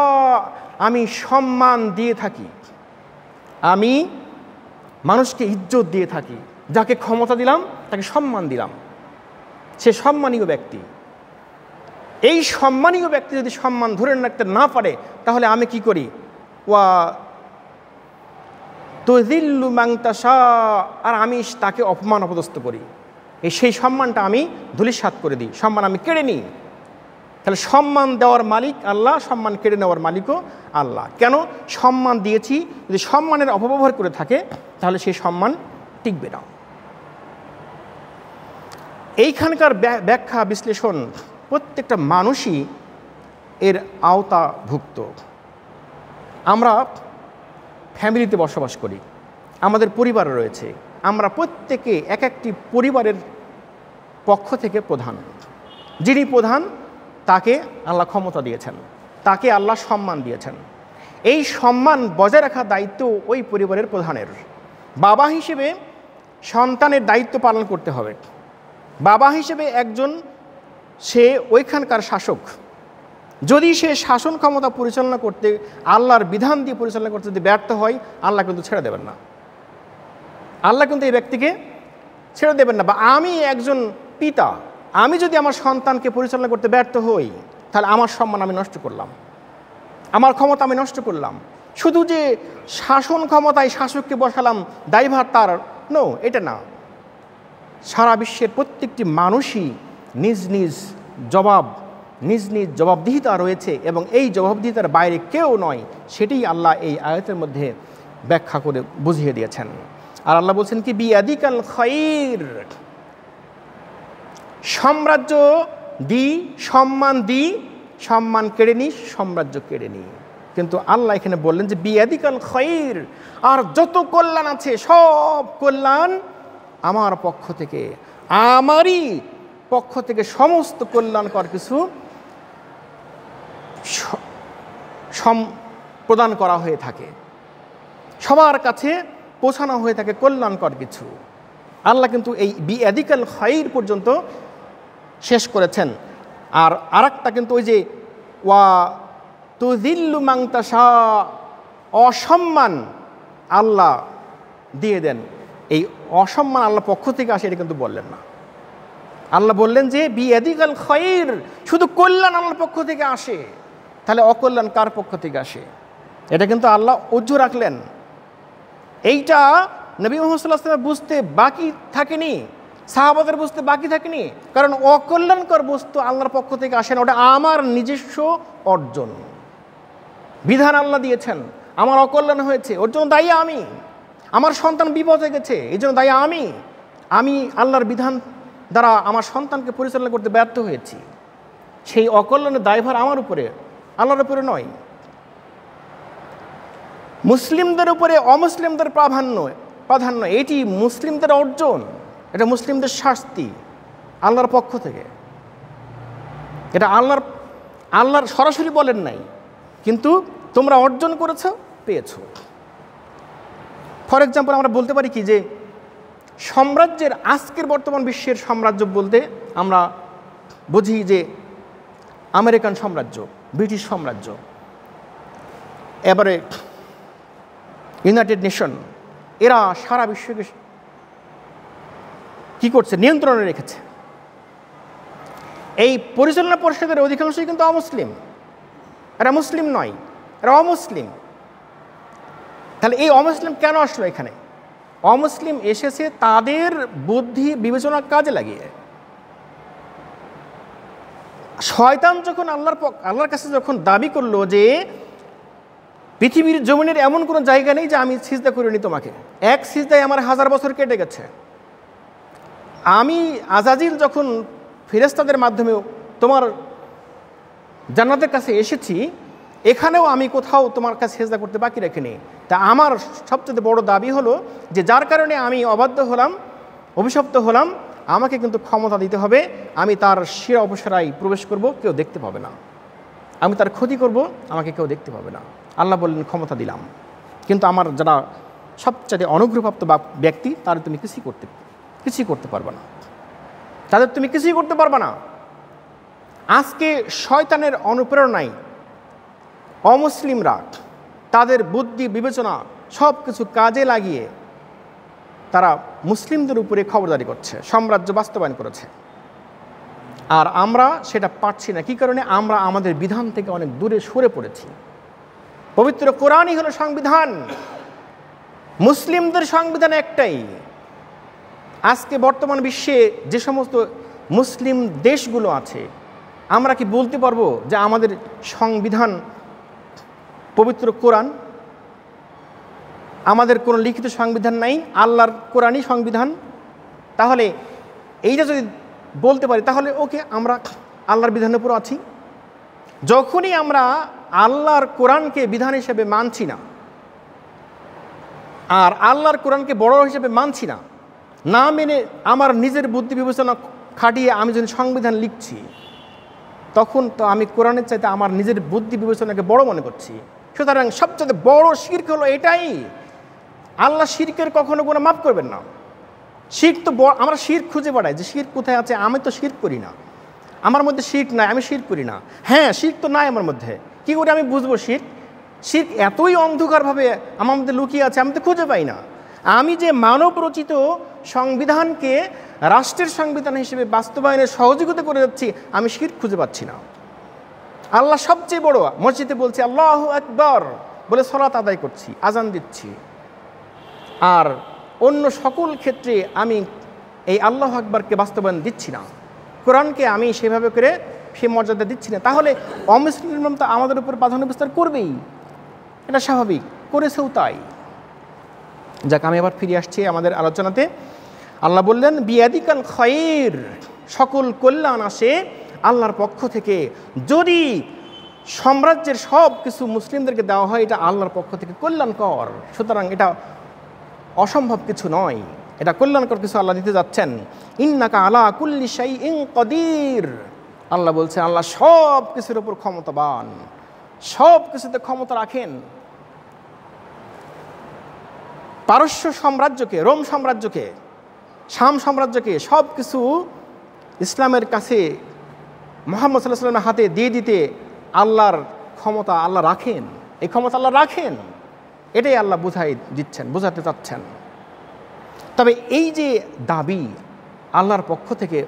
আমি সম্মান দিয়ে থাকি, আমি মানুষকে ইজ্জত দিয়ে থাকি। যাকে ক্ষমতা দিলাম তাকে সম্মান দিলাম, সে সম্মানীয় ব্যক্তি। এই সম্মানীয় ব্যক্তি যদি সম্মান ধরে রাখতে না পারে তাহলে আমি কি করি? ওয়া তুযিল্লু মান তাশা, আর আমি তাকে অপমান অপদস্থ করি, সেই সম্মানটা আমি ধূলিসাৎ করে দিই, সম্মান আমি কেড়ে নিই। তাহলে সম্মান দেওয়ার মালিক আল্লাহ, সম্মান কেড়ে নেওয়ার মালিকও আল্লাহ। কেন সম্মান দিয়েছি? যদি সম্মানের অপব্যবহার করে থাকে তাহলে সেই সম্মান টিকবে না। এইখানকার ব্যাখ্যা বিশ্লেষণ প্রত্যেকটা মানুষই এর আওতাভুক্ত। আমরা ফ্যামিলিতে বসবাস করি, আমাদের পরিবার রয়েছে, আমরা প্রত্যেকে এক একটি পরিবারের পক্ষ থেকে প্রধান। যিনি প্রধান তাকে আল্লাহ ক্ষমতা দিয়েছেন, তাকে আল্লাহ সম্মান দিয়েছেন। এই সম্মান বজায় রাখার দায়িত্ব ওই পরিবারের প্রধানের। বাবা হিসেবে সন্তানের দায়িত্ব পালন করতে হবে। বাবা হিসেবে একজন সে ওইখানকার শাসক, যদি সে শাসন ক্ষমতা পরিচালনা করতে আল্লাহর বিধান দিয়ে পরিচালনা করতে যদি ব্যর্থ হয়, আল্লাহ কিন্তু ছেড়ে দেবেন না। আল্লাহ কিন্তু এই ব্যক্তিকে ছেড়ে দেবেন না। বা আমি একজন পিতা, আমি যদি আমার সন্তানকে পরিচালনা করতে ব্যর্থ হই, তাহলে আমার সম্মান আমি নষ্ট করলাম, আমার ক্ষমতা আমি নষ্ট করলাম। শুধু যে শাসন ক্ষমতায় শাসককে বসালাম, দায়ভার তার, নো, এটা না। সারা বিশ্বের প্রত্যেকটি মানুষই নিজ নিজ জবাবদিহিতা রয়েছে, এবং এই জবাবদিহিতার বাইরে কেউ নয়। সেটাই আল্লাহ এই আয়াতের মধ্যে ব্যাখ্যা করে বুঝিয়ে দিয়েছেন। আর আল্লাহ বলছেন কি, বিয়াদিকাল খায়র, সাম্রাজ্য দি, সম্মান কেড়ে নি, সাম্রাজ্য কেড়ে নি। কিন্তু আল্লাহ এখানে বললেন যে বিয়াদিকাল খায়র, আর যত কল্যাণ আছে সব কল্যাণ আমার পক্ষ থেকে, আমারই পক্ষ থেকে সমস্ত কল্যাণকর কিছু প্রদান করা হয়ে থাকে, সবার কাছে পৌঁছানো হয়ে থাকে কল্যাণকর কিছু। আল্লাহ কিন্তু এই বিয়াদিকাল খায়র পর্যন্ত শেষ করেছেন। আর আরেকটা কিন্তু ওই যে ওয়া তুযিল্লু মান তাশা, অসম্মান আল্লাহ দিয়ে দেন, এই অসম্মান আল্লাহর পক্ষ থেকে আসে, এটা কিন্তু বললেন না। আল্লাহ বললেন যে বিয়াদিকাল খায়র, শুধু কল্যাণ আল্লাহর পক্ষ থেকে আসে, তাহলে অকল্যাণ কার পক্ষ থেকে আসে? এটা কিন্তু আল্লাহ উজ্জ্ব রাখলেন। এইটা নবী মুহাম্মদ সাল্লাল্লাহু আলাইহি ওয়াসাল্লাম বুঝতে বাকি থাকেনি, সাহাবাদের বুঝতে বাকি থাকেনি। কারণ অকল্যাণকর বস্তু আল্লাহর পক্ষ থেকে আসে না, ওটা আমার নিজস্ব অর্জন। বিধান আল্লাহ দিয়েছেন, আমার অকল্যাণ হয়েছে, ওর জন্য দায়ী আমি। আমার সন্তান বিপদে গেছে, এই জন্য দায়ী আমি আল্লাহর বিধান দ্বারা আমার সন্তানকে পরিচালনা করতে ব্যর্থ হয়েছি, সেই অকল্যাণের দায়ভার আমার উপরে, আল্লাহর উপরে নয়। মুসলিমদের উপরে অমুসলিমদের প্রাধান্য এটি মুসলিমদের অর্জন, এটা মুসলিমদের শাস্তি আল্লাহর পক্ষ থেকে। এটা আল্লাহর সরাসরি বলেন নাই, কিন্তু তোমরা অর্জন করেছো, পেয়েছো। ফর এক্সাম্পল আমরা বলতে পারি কি, যে সাম্রাজ্যের আজকের বর্তমান বিশ্বের সাম্রাজ্য বলতে আমরা বুঝি যে আমেরিকান সাম্রাজ্য, ব্রিটিশ সাম্রাজ্য, এবারে ইউনাইটেড নেশন, এরা সারা বিশ্বকে কি করছে, নিয়ন্ত্রণে রেখেছে। এই পরিচালনা পরিষদের অধিকাংশই কিন্তু অমুসলিম, এরা মুসলিম নয়, এরা অমুসলিম। তাহলে এই অমুসলিম কেন আসলো এখানে? অমুসলিম এসেছে তাদের বুদ্ধি বিবেচনা কাজে লাগিয়ে। শয়তান যখন আল্লাহর কাছে যখন দাবি করলো যে পৃথিবীর জমিনের এমন কোনো জায়গা নেই যে আমি সিজদা করিনি তোমাকে, এক সিজদায় আমার 1000 বছর কেটে গেছে, আমি আজাজিল যখন ফেরেশতাদের মাধ্যমে তোমার জান্নাতের কাছে এসেছি, এখানেও আমি কোথাও তোমার কাছে সিজদা করতে বাকি রাখিনি। তা আমার সবচেয়ে বড় দাবি হলো যে যার কারণে আমি অবাধ্য হলাম, অভিশপ্ত হলাম, আমাকে কিন্তু ক্ষমতা দিতে হবে। আমি তার শিরা অপসারায় প্রবেশ করব, কেউ দেখতে পাবে না। আমি তার ক্ষতি করব, আমাকে কেউ দেখতে পাবে না। আল্লাহ বললেন ক্ষমতা দিলাম, কিন্তু আমার যারা সবচেয়ে অনুগ্রহপ্রাপ্ত ব্যক্তি, তাদের তুমি কিছুই করতে পারবে না, তাদের তুমি কিছুই করতে পারবে না। আজকে শয়তানের অনুপ্রেরণায় অমুসলিমরা তাদের বুদ্ধি বিবেচনা সব কিছু কাজে লাগিয়ে তারা মুসলিমদের উপরে খবরদারি করছে, সাম্রাজ্য বাস্তবায়ন করেছে। আর আমরা সেটা পারছি না। কী কারণে? আমরা আমাদের বিধান থেকে অনেক দূরে সরে পড়েছি। পবিত্র কোরআনই হলো সংবিধান, মুসলিমদের সংবিধান একটাই। আজকে বর্তমান বিশ্বে যে সমস্ত মুসলিম দেশগুলো আছে, আমরা কি বলতে পারবো যে আমাদের সংবিধান পবিত্র কোরআন? আমাদের কোনো লিখিত সংবিধান নাই, আল্লাহর কোরআনই সংবিধান। তাহলে এইটা যদি বলতে পারি তাহলে ওকে, আমরা আল্লাহর বিধানের উপর আছি। যখনই আমরা আল্লাহর কোরআনকে বিধান হিসেবে মানছি না আর আল্লাহর কোরআনকে বড় হিসেবে মানছি না, না মেনে আমার নিজের বুদ্ধি বিবেচনা খাটিয়ে আমি যদি সংবিধান লিখছি, তখন তো আমি কোরআনের চাইতে আমার নিজের বুদ্ধি বিবেচনাকে বড় মনে করছি। সুতরাং সবচেয়ে বড় শিরক হলো এটাই, আল্লাহ শিরকের কখনো কোনো মাফ করবেন না। শিরক তো আমরা শিরক খুঁজে বেড়াই যে শিরক কোথায় আছে। আমি তো শিরক করি না, আমার মধ্যে শিরক নাই, আমি শিরক করি না। হ্যাঁ, শিরক তো নাই আমার মধ্যে, কী করে আমি বুঝবো শিরক? শিরক এতই অন্ধকারভাবে আমার মধ্যে লুকিয়ে আছে, আমি তো খুঁজে পাই না। আমি যে মানব রচিত সংবিধানকে রাষ্ট্রের সংবিধান হিসেবে বাস্তবায়নের সহযোগিতা করে যাচ্ছি, আমি শিরক খুঁজে পাচ্ছি না। আল্লাহ সবচেয়ে বড়, মসজিদে বলছি আল্লাহু আকবার বলে সালাত আদায় করছি, আজান দিচ্ছি, আর অন্য সকল ক্ষেত্রে আমি এই আল্লাহু আকবারকে বাস্তবায়ন দিচ্ছি না, কোরআনকে আমি সেভাবে করে সে মর্যাদা দিচ্ছি না। তাহলে অমুসলিম তো আমাদের উপর প্রাধান্য বিস্তার করবেই, এটা স্বাভাবিক, করেছেও তাই। যাক, আমি আবার ফিরে আসছি আমাদের আলোচনাতে। আল্লাহ বললেন বিয়াদিকাল খায়র, সকল কল্যাণ আসে আল্লাহর পক্ষ থেকে। যদি সাম্রাজ্যের সব কিছু মুসলিমদেরকে দেওয়া হয়, এটা আল্লাহর পক্ষ থেকে কল্যাণকর। সুতরাং এটা অসম্ভব কিছু নয়, এটা কল্যাণকর কিছু আল্লাহ দিতে যাচ্ছেন। ইন্নাকা আলা কুল্লি শাইইন কাদির, আল্লাহ বলছেন আল্লাহ সব কিছুর উপর ক্ষমতাবান, সব কিছুতে ক্ষমতা রাখেন। পারস্য সাম্রাজ্যকে, রোম সাম্রাজ্যকে, শাম সাম্রাজ্যকে সব কিছু ইসলামের কাছে মুহাম্মদ সাল্লাল্লাহু আলাইহি ওয়াসাল্লামের হাতে দিয়ে দিতে আল্লাহর ক্ষমতা আল্লাহ রাখেন, এই ক্ষমতা আল্লাহ রাখেন। এটাই আল্লাহ বোঝাতে চাচ্ছেন। তবে এই যে দাবি আল্লাহর পক্ষ থেকে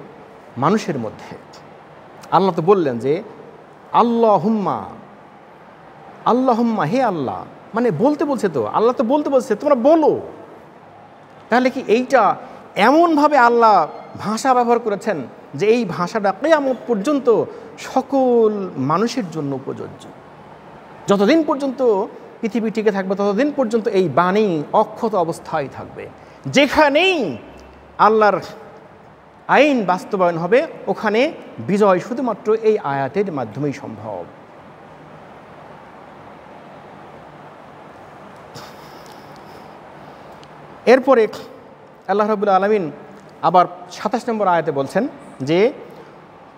মানুষের মধ্যে, আল্লাহ তো বললেন যে আল্লাহুম্মা, আল্লাহুম্মা, হে আল্লাহ, মানে বলতে বলছে তো, আল্লাহ তো বলতে বলছে তোমরা বলো। তাহলে কি এইটা এমনভাবে আল্লাহ ভাষা ব্যবহার করেছেন যে এই ভাষাটা কিয়ামত পর্যন্ত সকল মানুষের জন্য প্রযোজ্য। যতদিন পর্যন্ত পৃথিবী টিকে থাকবে ততদিন পর্যন্ত এই বাণী অক্ষত অবস্থায় থাকবে। যেখানেই আল্লাহর আইন বাস্তবায়ন হবে ওখানে বিজয় শুধুমাত্র এই আয়াতের মাধ্যমেই সম্ভব। এরপরে আল্লাহ রাব্বুল আলামিন আবার ২৭ নম্বর আয়াতে বলছেন যে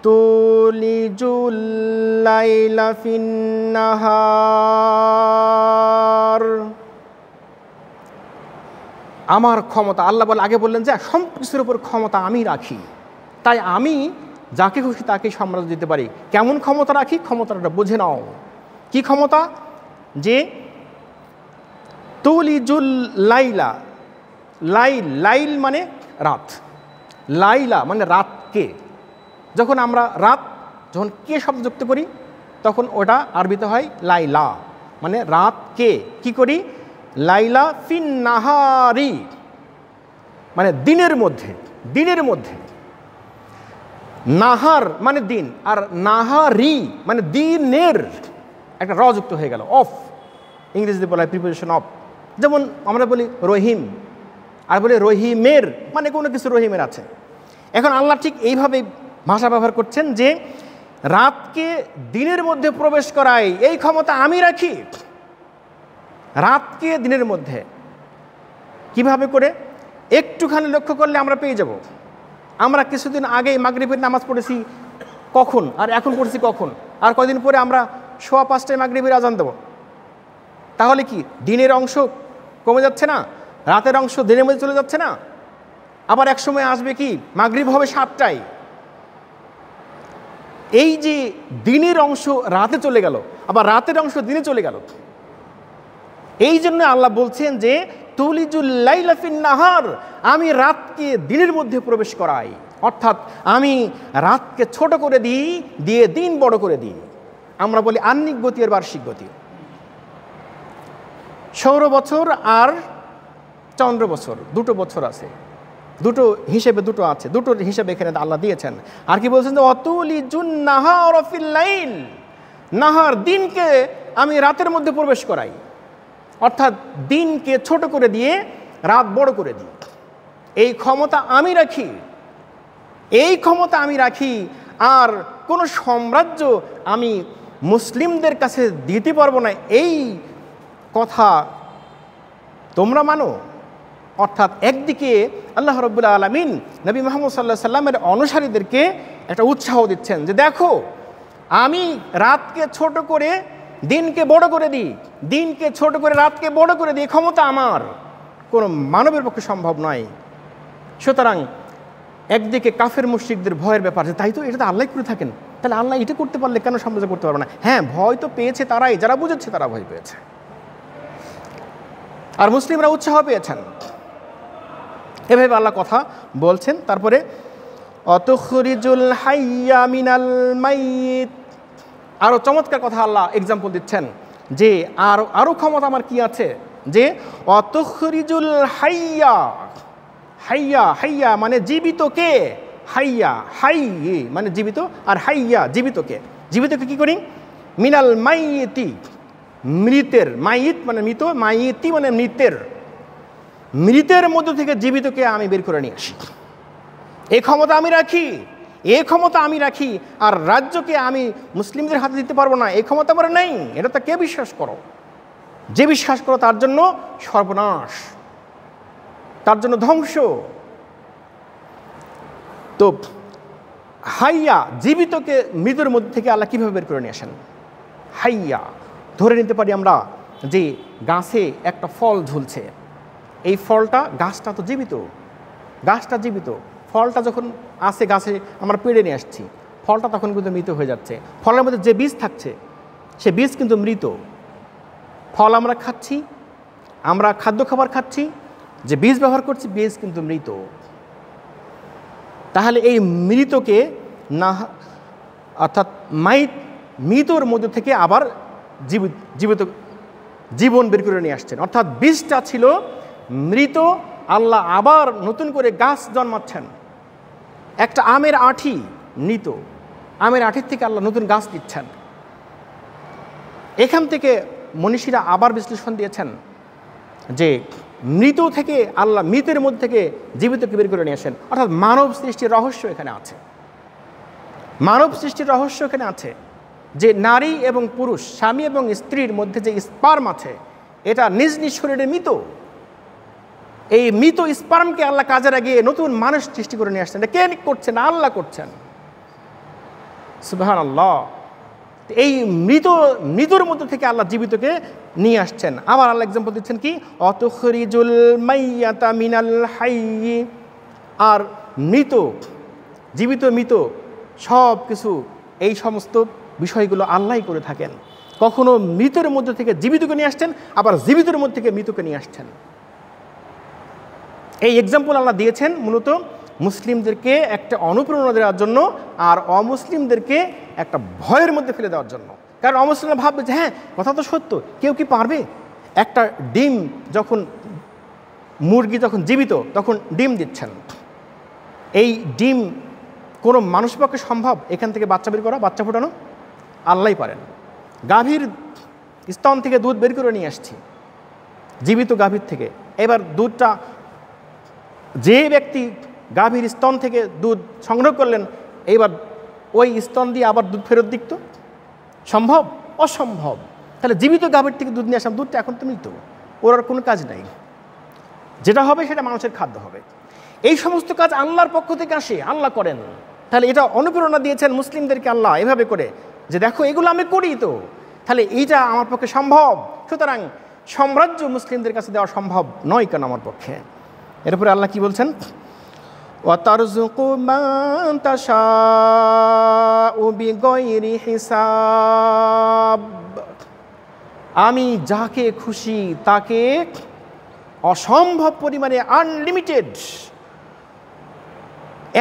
তুলিজুল লাইলা ফিন নাহার, আমার ক্ষমতা, আল্লাহ বলে আগে বললেন যে সব কিছুর উপর ক্ষমতা আমি রাখি, তাই আমি যাকে খুশি তাকে সাম্রাজ্য দিতে পারি। কেমন ক্ষমতা রাখি? ক্ষমতাটা বুঝে নাও। কি ক্ষমতা? যে তুলিজুল লাইলা, লাইল মানে রাত, লাইলা মানে রাতকে। যখন আমরা রাত যখন কে শব্দ যুক্ত করি তখন ওটা আরবিতে হয় লাইলা, মানে রাতকে কি করি? লাইলা ফিন নাহারি, মানে দিনের মধ্যে, দিনের মধ্যে। নাহার মানে দিন, আর নাহারি মানে দিনের, একটা র যুক্ত হয়ে গেল, অফ, ইংরেজিতে বলা হয় প্রিপোজিশন অফ। যেমন আমরা বলি রহিম, আর বলি রহিমের, মানে কোনো কিছু রহিমের আছে। এখন আল্লাহ ঠিক এইভাবে ভাষা ব্যবহার করছেন যে রাতকে দিনের মধ্যে প্রবেশ করাই এই ক্ষমতা আমি রাখি। রাতকে দিনের মধ্যে কিভাবে করে? একটুখানি লক্ষ্য করলে আমরা পেয়ে যাব। আমরা কিছুদিন আগেই মাগরিবের নামাজ পড়েছি কখন, আর এখন পড়ছি কখন, আর কয়দিন পরে আমরা 5:15 মাগরিবের আজান দেব। তাহলে কি দিনের অংশ কমে যাচ্ছে না? রাতের অংশ দিনের মধ্যে চলে যাচ্ছে না? আবার এক সময় আসবে কি মাগরিব হবে 7টায়, এই যে দিনের অংশ রাতে চলে গেল, আবার রাতের অংশ দিনে চলে গেল। এই জন্য আল্লাহ বলছেন যে তুলিজুল লাইলা ফিন নাহার, আমি রাতকে দিনের মধ্যে প্রবেশ করাই, অর্থাৎ আমি রাতকে ছোট করে দিই, দিয়ে দিন বড় করে দিই। আমরা বলি আহ্নিক গতি আর বার্ষিক গতি। সৌর বছর আর চন্দ্র বছর, দুটো বছর আছে। দুটো হিসেবে দুটো আছে, দুটোর হিসেবে এখানে আল্লাহ দিয়েছেন। আর কি বলছেন যে অতুলিজুন নাহার ফিল লাইল, নাহার দিনকে আমি রাতের মধ্যে প্রবেশ করাই, অর্থাৎ দিনকে ছোট করে দিয়ে রাত বড় করে দিই। এই ক্ষমতা আমি রাখি, এই ক্ষমতা আমি রাখি। আর কোনো সাম্রাজ্য আমি মুসলিমদের কাছে দিতে পারবো না, এই কথা তোমরা মানো। অর্থাৎ একদিকে আল্লাহ রাব্বুল আলামিন নবী মুহাম্মদ সাল্লাল্লাহু আলাইহি সাল্লামের অনুসারীদেরকে একটা উৎসাহ দিচ্ছেন যে দেখো, আমি রাতকে ছোট করে দিনকে বড় করে দিই, দিনকে ছোট করে রাতকে বড় করে দিই, ক্ষমতা আমার, কোনো মানবের পক্ষে সম্ভব নয়। সুতরাং একদিকে কাফের মুশরিকদের ভয়ের ব্যাপার, তাই তো এটা তো আল্লাহ করে থাকেন, তাহলে আল্লাহ এটা করতে পারলে কেন সাম্রাজ্য করতে পারবে না? হ্যাঁ, ভয় তো পেয়েছে তারাই, যারা বুঝেছে তারা ভয় পেয়েছে, আর মুসলিমরা উৎসাহ পেয়েছেন। এভাবে আল্লাহ কথা বলছেন। তারপরে অতুখরিজুল হাইয়া মিনাল মাইয়িত, আরও চমৎকার কথা আল্লাহ এক্সাম্পল দিচ্ছেন যে আরও ক্ষমতা আমার কি আছে, যে অতুখরিজুল হাইয়া, হাইয়া হাইয়া মানে জীবিতকে, হাইয়া হাই মানে জীবিত, আর হাইয়া জীবিতকে, জীবিতকে কি করি? মিনাল মাইয়িতি, মৃতের, মাইয়িত মানে মৃত, মাইয়িতি মানে মৃতের, মৃতের মধ্য থেকে জীবিতকে আমি বের করে নিয়ে আসি। এই ক্ষমতা আমি রাখি, এই ক্ষমতা আমি রাখি। আর রাজ্যকে আমি মুসলিমদের হাতে দিতে পারবো না, এই ক্ষমতা আমার নেই। এটা তো কে বিশ্বাস করো? যে বিশ্বাস করো তার জন্য সর্বনাশ, তার জন্য ধ্বংস। তো হাইয়া জীবিতকে মৃতের মধ্যে থেকে আল্লাহ কীভাবে বের করে নিয়ে আসেন? হাইয়া ধরে নিতে পারি আমরা যে গাছে একটা ফল ঝুলছে, এই ফলটা, গাছটা তো জীবিত, গাছটা জীবিত, ফলটা যখন আসে গাছে আমরা পেড়ে নিয়ে আসছি, ফলটা তখন কিন্তু মৃত হয়ে যাচ্ছে। ফলের মধ্যে যে বীজ থাকছে সে বীজ কিন্তু মৃত। ফল আমরা খাচ্ছি, আমরা খাদ্য খাবার খাচ্ছি, যে বীজ ব্যবহার করছি বীজ কিন্তু মৃত। তাহলে এই মৃতকে না, অর্থাৎ মৃতর মধ্যে থেকে আবার জীবিত জীবন বের করে নিয়ে আসছেন। অর্থাৎ বীজটা ছিল মৃত, আল্লাহ আবার নতুন করে গাছ জন্মাচ্ছেন। একটা আমের আঁটি মৃত, আমের আঁটির থেকে আল্লাহ নতুন গাছ দিচ্ছেন। এখান থেকে মনীষীরা আবার বিশ্লেষণ দিয়েছেন যে মৃত থেকে আল্লাহ মৃতের মধ্যে থেকে জীবিতকে বের করে নিয়ে আসেন। অর্থাৎ মানব সৃষ্টির রহস্য এখানে আছে, মানব সৃষ্টির রহস্য এখানে আছে, যে নারী এবং পুরুষ, স্বামী এবং স্ত্রীর মধ্যে যে স্পার্ম আছে, এটা নিজ নিজ শরীরে মৃত। এই মৃত স্পার্মকে আল্লাহ কাজে লাগিয়ে নতুন মানুষ সৃষ্টি করে নিয়ে আসছেন। এটা কে করছেন? আল্লাহ করছেন। সুবহানাল্লাহ। এই মৃতর মধ্যে থেকে আল্লাহ জীবিতকে নিয়ে আসছেন। আবার আল্লাহ এক্সাম্পল দিচ্ছেন কি? অতুখরিজুল মাইয়াতা মিনাল হাইয়্যি, আর মৃত, জীবিত মৃত সব কিছু, এই সমস্ত বিষয়গুলো আল্লাহই করে থাকেন। কখনো মৃতের মধ্যে থেকে জীবিতকে নিয়ে আসছেন, আবার জীবিতের মধ্যে থেকে মৃতকে নিয়ে আসছেন। এই এক্সাম্পল আল্লাহ দিয়েছেন মূলত মুসলিমদেরকে একটা অনুপ্রেরণা দেওয়ার জন্য, আর অমুসলিমদেরকে একটা ভয়ের মধ্যে ফেলে দেওয়ার জন্য। কারণ অমুসলিমরা ভাববে যে হ্যাঁ, কথা তো সত্য, কেউ কি পারবে? একটা ডিম যখন, মুরগি যখন জীবিত তখন ডিম দিচ্ছেন, এই ডিম কোনো মানুষের পক্ষে সম্ভব এখান থেকে বাচ্চা বের করা, বাচ্চা ফোটানো? আল্লাহই পারেন। গাভীর স্তন থেকে দুধ বের করে নিয়ে আসছি, জীবিত গাভীর থেকে। এবার দুধটা, যে ব্যক্তি গাভীর স্তন থেকে দুধ সংগ্রহ করলেন, এইবার ওই স্তন দিয়ে আবার দুধ ফেরত দিত? সম্ভব? অসম্ভব। তাহলে জীবিত গাভীর থেকে দুধ নিয়ে আসলাম, দুধটা এখন তো মৃত, ওর আর কোনো কাজ নাই, যেটা হবে সেটা মানুষের খাদ্য হবে। এই সমস্ত কাজ আল্লাহর পক্ষ থেকে আসে, আল্লাহ করেন। তাহলে এটা অনুপ্রেরণা দিয়েছেন মুসলিমদেরকে আল্লাহ এভাবে করে, যে দেখো এগুলো আমি করি তো, তাহলে এইটা আমার পক্ষে সম্ভব। সুতরাং সাম্রাজ্য মুসলিমদের কাছে দেওয়া সম্ভব নয় কেন আমার পক্ষে? এরপরে আল্লাহ কি বলছেন? ওয়াতারযুকু মান তাশাউ বিগাইরি হিসাব, আমি যাকে খুশি তাকে অসম্ভব পরিমাণে, আনলিমিটেড,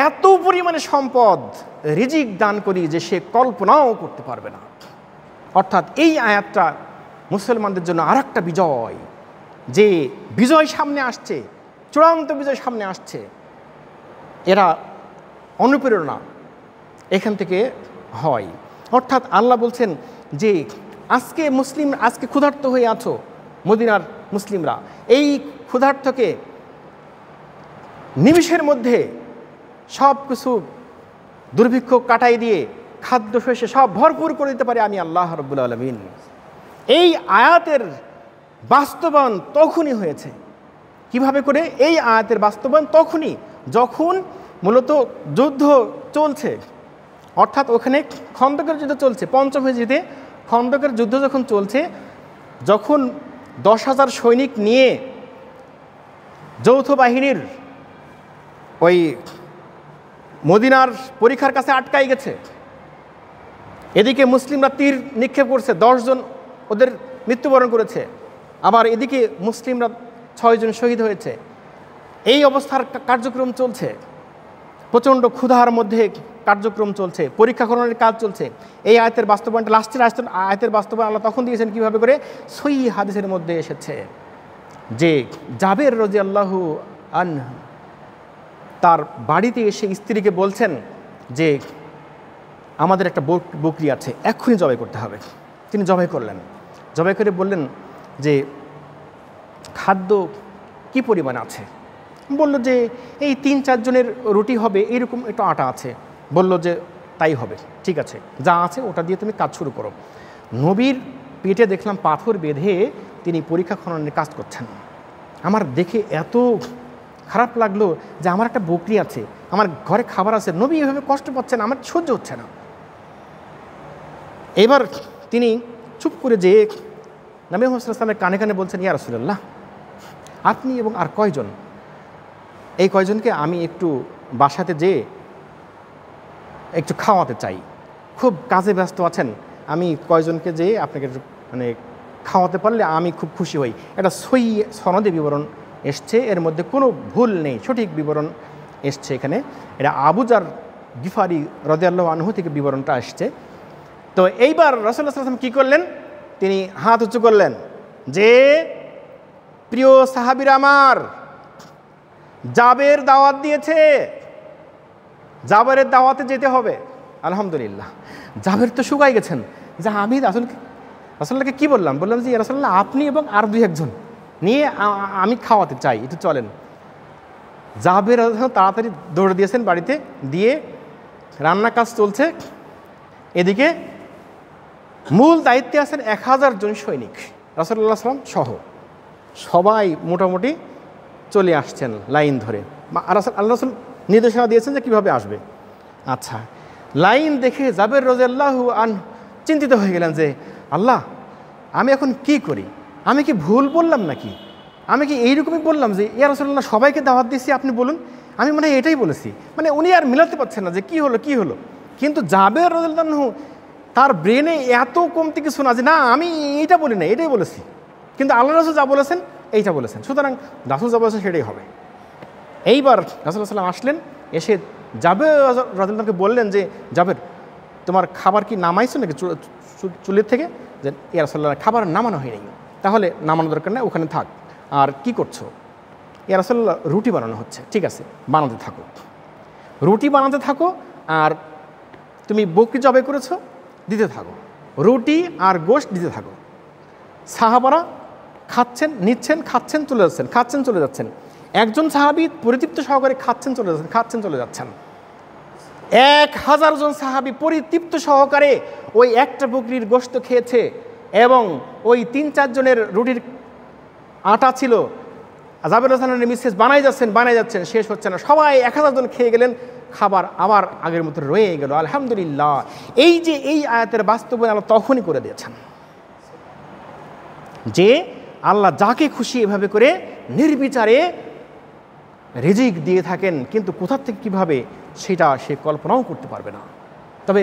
এত পরিমাণে সম্পদ, রিজিক দান করি যে সে কল্পনাও করতে পারবে না। অর্থাৎ এই আয়াতটা মুসলমানদের জন্য আর একটা বিজয়, যে বিজয় সামনে আসছে, চূড়ান্ত বিজয় সামনে আসছে। এরা অনুপ্রেরণা এখান থেকে হয়। অর্থাৎ আল্লাহ বলছেন যে আজকে ক্ষুধার্ত হয়ে আছো মদিনার মুসলিমরা, এই ক্ষুধার্তকে নিমিষের মধ্যে সব কিছু দুর্ভিক্ষ কাটাই দিয়ে খাদ্য শস্যে সব ভরপুর করে দিতে পারে আমি আল্লাহ রাব্বুল আলামিন। এই আয়াতের বাস্তবায়ন তখনই হয়েছে। কিভাবে করে? এই আয়াতের বাস্তবায়ন তখনই যখন মূলত যুদ্ধ চলছে, অর্থাৎ ওখানে খন্দকের যুদ্ধ চলছে, পঞ্চম হিজরিতে খন্দকের যুদ্ধ যখন চলছে, যখন 10,000 সৈনিক নিয়ে যৌথ বাহিনীর ওই মদিনার পরীক্ষার কাছে আটকাই গেছে, এদিকে মুসলিমরা তীর নিক্ষেপ করছে, 10 জন ওদের মৃত্যুবরণ করেছে, আবার এদিকে মুসলিমরা 6 জন শহীদ হয়েছে। এই অবস্থার কার্যক্রম চলছে, প্রচণ্ড ক্ষুধার মধ্যে কার্যক্রম চলছে, পরীক্ষা করণের কাজ চলছে। এই আয়াতের বাস্তবায়নটা লাস্টের আয়াতের বাস্তবায়ন আল্লাহ তখন দিয়েছেন কীভাবে করে? সহিহ হাদিসের মধ্যে এসেছে যে জাবের রাদিয়াল্লাহু আনহু তার বাড়িতে এসে স্ত্রীকে বলছেন যে আমাদের একটা বকরি আছে, এক্ষুনি জবাই করতে হবে। তিনি জবাই করলেন, জবাই করে বললেন যে খাদ্য কি পরিমাণ আছে? বলল যে এই 3-4 জনের রুটি হবে, এইরকম একটু আটা আছে। বলল যে তাই হবে, ঠিক আছে, যা আছে ওটা দিয়ে তুমি কাজ শুরু করো। নবীর পেটে দেখলাম পাথর বেঁধে তিনি পরীক্ষা খননের কাজ করছেন। আমার দেখে এত খারাপ লাগলো যে আমার একটা বকরি আছে, আমার ঘরে খাবার আছে, নবী এভাবে কষ্ট পাচ্ছেন, আমার সহ্য হচ্ছে না। এবার তিনি চুপ করে যেয়ে নবী মুহাম্মদ সাল্লাল্লাহু আলাইহি ওয়াসাল্লামের কানে কানে বলছেন, ইয়া রাসূলুল্লাহ, আপনি এবং আর কয়জন? এই কয়জনকে আমি একটু বাসাতে যেয়ে একটু খাওয়াতে চাই, খুব কাজে ব্যস্ত আছেন, আমি কয়জনকে যেয়ে আপনাকে মানে খাওয়াতে পারলে আমি খুব খুশি হই। এটা সহিহ সনদে বিবরণ এসছে, এর মধ্যে কোনো ভুল নেই, সঠিক বিবরণ এসছে এখানে। এটা আবু যার গিফারি রাদিয়াল্লাহু আনহু থেকে বিবরণটা আসছে। তো এইবার রাসূলুল্লাহ সাল্লাল্লাহু আলাইহি ওয়াসাল্লাম কী করলেন? তিনি হাত উঁচু করলেন যে প্রিয় সাহাবীরা আমার, জাবের দাওয়াত দিয়েছে, জাবেরের দাওয়াতে যেতে হবে। আলহামদুলিল্লাহ, জাবের তো শুকাই গেছেন যে আমি রাসূলুল্লাহকে কী বললাম? বললাম যে ইয়া রাসূলুল্লাহ, আপনি এবং আর 2-1 জন নিয়ে আমি খাওয়াতে চাই, একটু চলেন। জাবের তাড়াতাড়ি দৌড়ে দিয়েছেন বাড়িতে, দিয়ে রান্না কাজ চলছে। এদিকে মূল দায়িত্বে আছেন 1000 জন সৈনিক, রাসূলুল্লাহ সাল্লাল্লাহু আলাইহি ওয়াসাল্লাম সহ সবাই মোটামুটি চলে আসছেন লাইন ধরে। আল্লাহ রাসূল নির্দেশনা দিয়েছেন যে কীভাবে আসবে। আচ্ছা, লাইন দেখে জাবের রাদিয়াল্লাহু আনহু চিন্তিত হয়ে গেলেন যে আল্লাহ, আমি এখন কি করি? আমি কি ভুল বললাম নাকি? আমি কি এইরকমই বললাম যে ইয়া রাসূলুল্লাহ সবাইকে দাওয়াত দিয়েছি, আপনি বলুন? আমি মনে হয় এটাই বলেছি। মানে উনি আর মিলাতে পারছেন না যে কী হলো। কিন্তু জাবের রাদিয়াল্লাহু আনহু তার ব্রেনে এত কমতি কিছু না যে না আমি এইটা বলি না, এটাই বলেছি। কিন্তু আল্লাহ রাসূল যা বলেছেন এইটা বলেছেন, সুতরাং রাসূল যা বলেছেন সেটাই হবে। এইবার রাসূলুল্লাহ সাল্লাল্লাহু আলাইহি ওয়াসাল্লাম আসলেন, এসে জাবের রাদিয়াল্লাহু বললেন যে জাবের, তোমার খাবার কি নামাইছো নাকি চুলের থেকে? যে ইয়া রাসূলুল্লাহ, খাবার নামানো হয়নি। তাহলে নামানো দরকার নেই, ওখানে থাক। আর কি করছো? ইয়া রাসূলুল্লাহ, রুটি বানানো হচ্ছে। ঠিক আছে, বানাতে থাকো, রুটি বানাতে থাকো, আর তুমি বকরি জবাই করেছো, দিতে থাকো, রুটি আর গোশত দিতে থাকো। সাহাবারা খাচ্ছেন, নিচ্ছেন, খাচ্ছেন, চলে যাচ্ছেন, খাচ্ছেন, চলে যাচ্ছেন। একজন সাহাবী পরিতৃপ্ত সহকারে খাচ্ছেন, চলে যাচ্ছেন, খাচ্ছেন, চলে যাচ্ছেন। 1000 জন সাহাবী পরিতৃপ্ত সহকারে ওই একটা বকরির গোশত খেয়েছে, এবং ওই 3-4 জনের রুটির আটা ছিল, জাবের রাদিয়াল্লাহু মিসেস বানাই যাচ্ছেন, শেষ হচ্ছে না। সবাই 1000 জন খেয়ে গেলেন, খাবার আবার আগের মতো রয়ে গেল। আলহামদুলিল্লাহ, এই যে এই আয়াতের বাস্তবায়ন আল্লাহ তখনই করে দিয়েছেন যে আল্লাহ যাকে খুশি এভাবে করে নির্বিচারে রিজিক দিয়ে থাকেন, কিন্তু কোথা থেকে কীভাবে সেটা সে কল্পনাও করতে পারবে না। তবে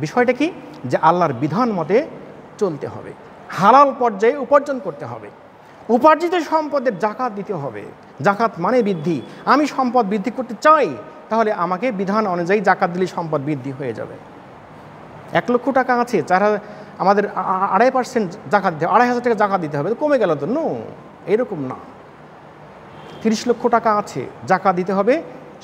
বিষয়টা কি, যে আল্লাহর বিধান মতে চলতে হবে, হালাল পর্যায়ে উপার্জন করতে হবে, উপার্জিত সম্পদের জাকাত দিতে হবে। জাকাত মানে বৃদ্ধি। আমি সম্পদ বৃদ্ধি করতে চাই, তাহলে আমাকে বিধান অনুযায়ী জাকাত দিলে সম্পদ বৃদ্ধি হয়ে যাবে। 1 লক্ষ টাকা আছে, আমাদের 2.5% জাকাত দিতে হবে, 2,500 টাকা জাকাত দিতে হবে, কমে গেল তো? নো, এরকম না। 30 লক্ষ টাকা আছে, জাকাত দিতে হবে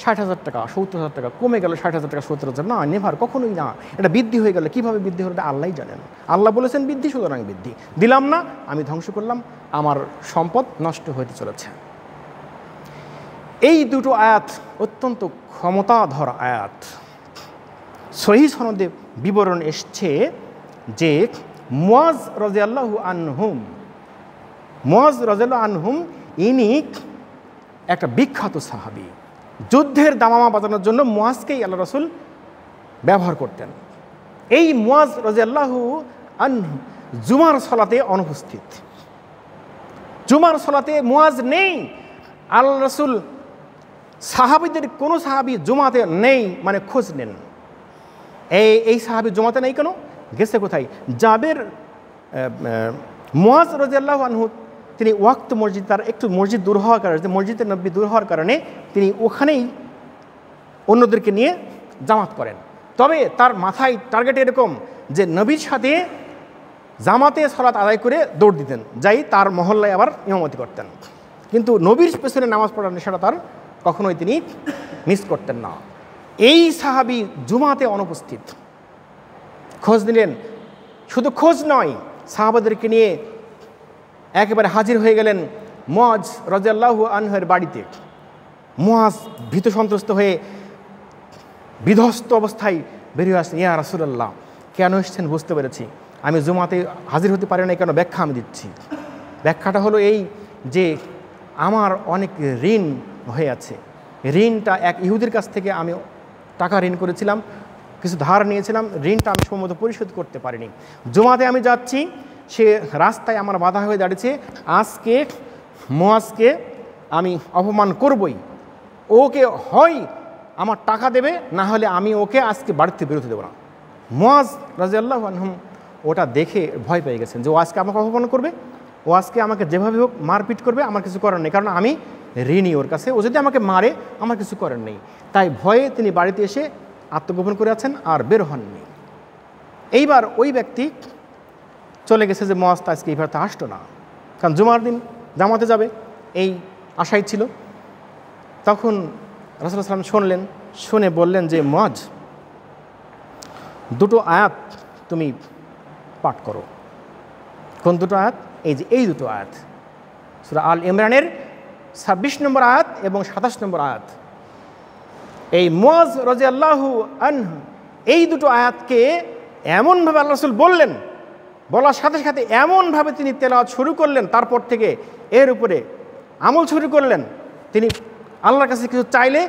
60,000 টাকা, 70,000 টাকা কমে গেল, 60,000 টাকা, 70,000, না, নেভার, কখনোই না। এটা বৃদ্ধি হয়ে গেল, কীভাবে বৃদ্ধি হলো এটা আল্লাহই জানেন। আল্লাহ বলেছেন বৃদ্ধি, সুতরাং বৃদ্ধি দিলাম না, আমি ধ্বংস করলাম, আমার সম্পদ নষ্ট হতে চলেছে। এই দুটো আয়াত অত্যন্ত ক্ষমতাধর আয়াত। সহিহ সনদে বিবরণ এসছে যে মুয়াজ রাদিয়াল্লাহু আনহুম ইনি একটা বিখ্যাত সাহাবী। যুদ্ধের দামামা বাজানোর জন্য মুয়াজকেই আল্লাহ রাসূল ব্যবহার করতেন। এই মুয়াজ রাদিয়াল্লাহু আনহু জুমার সালাতে অনুপস্থিত। জুমার সালাতে মুয়াজ নেই। আল্লাহ রাসূল সাহাবীদের কোনো সাহাবী জুমাতে নেই মানে খোঁজ নেন, এই সাহাবী জুমাতে নেই কেন, গেছে কোথায়? জাবের মুয়াজ রাদিয়াল্লাহু আনহু তিনি ওয়াক্ত মসজিদ, তার একটু মসজিদ দূর হওয়ার কারণে, মসজিদের নবী দূর হওয়ার কারণে তিনি ওখানেই অন্যদেরকে নিয়ে জামাত করেন। তবে তার মাথায় টার্গেট এরকম যে নবীর সাথে জামাতে সালাত আদায় করে দৌড় দিতেন, যাই তার মহল্লায় আবার ইমামতি করতেন। কিন্তু নবীর পেছনে নামাজ পড়ার নেশাটা তার কখনোই তিনি মিস করতেন না। এই সাহাবী জুমাতে অনুপস্থিত। খোঁজ নিলেন, শুধু খোঁজ নয়, সাহাবাদেরকে নিয়ে একেবারে হাজির হয়ে গেলেন মুয়াজ রাদিয়াল্লাহু আনহুর বাড়িতে। মুয়াজ ভীত সন্ত্রস্ত হয়ে বিধ্বস্ত অবস্থায় বেরিয়ে আসছেন, ইয়া রাসূলুল্লাহ, কেন এসেছেন বুঝতে পেরেছি, আমি জুমাতে হাজির হতে পারি না কেন, ব্যাখ্যা আমি দিচ্ছি। ব্যাখ্যাটা হলো এই যে আমার অনেক ঋণ হয়ে আছে। ঋণটা এক ইহুদির কাছ থেকে আমি টাকা ঋণ করেছিলাম, কিছু ধার নিয়েছিলাম, ঋণটা আমি সময়মতো পরিশোধ করতে পারিনি। জুমাতে আমি যাচ্ছি, সে রাস্তায় আমার বাধা হয়ে দাঁড়িয়েছে। আজকে মুয়াজকে আমি অপমান করবই, ওকে হয় আমার টাকা দেবে, না হলে আমি ওকে আজকে বাড়িতে বেরোতে দেবো না। মুয়াজ রাদিয়াল্লাহু আনহু ওটা দেখে ভয় পেয়ে গেছেন যে ও আজকে আমাকে অপমান করবে, ও আজকে আমাকে যেভাবে হোক মারপিট করবে, আমার কিছু করার নেই, কারণ আমি ঋণী ওর কাছে, ও যদি আমাকে মারে আমার কিছু করার নেই। তাই ভয়ে তিনি বাড়িতে এসে আত্মগোপন করে আছেন আর বের হননি। এইবার ওই ব্যক্তি চলে গেছে যে মুয়াজ আজকে এইবার তা আসতো না, কারণ জুমার দিন জামাতে যাবে এই আশাই ছিল। তখন রাসূলুল্লাহ সাল্লাল্লাহু আলাইহি ওয়াসাল্লাম শুনলেন, শুনে বললেন যে মুয়াজ, দুটো আয়াত তুমি পাঠ করো। কোন দুটো আয়াত? এই যে এই দুটো আয়াত, সূরা আল ইমরানের 26 নম্বর আয়াত এবং 27 নম্বর আয়াত। এই মুয়াজ রাদিয়াল্লাহু আনহু এই দুটো আয়াতকে এমনভাবে আল্লাহ রাসূল বললেন, বলার সাথে সাথে এমনভাবে তিনি তেলাওয়াত শুরু করলেন, তারপর থেকে এর উপরে আমল শুরু করলেন। তিনি আল্লাহর কাছে কিছু চাইলে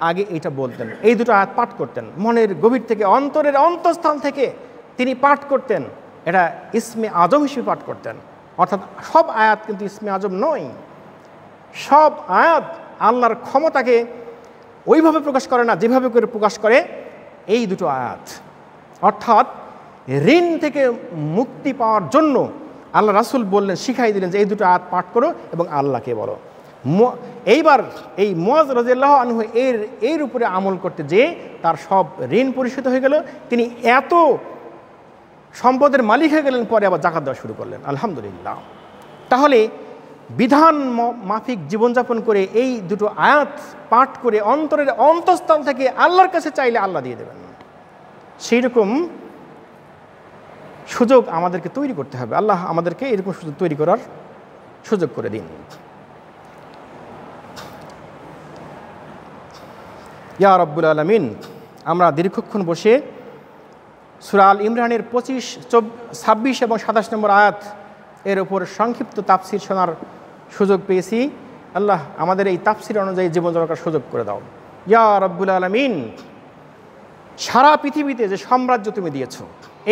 আগে এইটা বলতেন, এই দুটো আয়াত পাঠ করতেন, মনের গভীর থেকে, অন্তরের অন্তঃস্থল থেকে তিনি পাঠ করতেন। এটা ইসমে আজম হিসেবে পাঠ করতেন। অর্থাৎ সব আয়াত কিন্তু ইসমে আজম নয়, সব আয়াত আল্লাহর ক্ষমতাকে ওইভাবে প্রকাশ করে না যেভাবে করে প্রকাশ করে এই দুটো আয়াত। অর্থাৎ ঋণ থেকে মুক্তি পাওয়ার জন্য আল্লাহ রাসূল বললেন, শিখাই দিলেন যে এই দুটো আয়াত পাঠ করো এবং আল্লাহকে বলো। এইবার এই মুয়াজ রাদিয়াল্লাহু আনহু এর উপরে আমল করতে যে তার সব ঋণ পরিশোধ হয়ে গেল, তিনি এত সম্পদের মালিক হয়ে গেলেন, পরে আবার যাকাত দেওয়া শুরু করলেন। আলহামদুলিল্লাহ। তাহলে বিধান মাফিক জীবনযাপন করে এই দুটো আয়াত পাঠ করে অন্তরের অন্তঃস্থল থেকে আল্লাহর কাছে চাইলে আল্লাহ দিয়ে দেবেন। সেই রকম সুযোগ আমাদেরকে তৈরি করতে হবে। আল্লাহ আমাদেরকে এরকম সুযোগ তৈরি করার সুযোগ করে দিন। ইয়া রাব্বুল আলামিন, আমরা দীর্ঘক্ষণ বসে সূরা আল ইমরানের 25, 26 এবং 27 নম্বর আয়াত এর উপর সংক্ষিপ্ত তাফসির শোনার সুযোগ পেয়েছি। আল্লাহ আমাদের এই তাফসির অনুযায়ী জীবনযাপন করার সুযোগ করে দাও। ইয়া রাব্বুল আলামিন, সারা পৃথিবীতে যে সাম্রাজ্য তুমি দিয়েছ,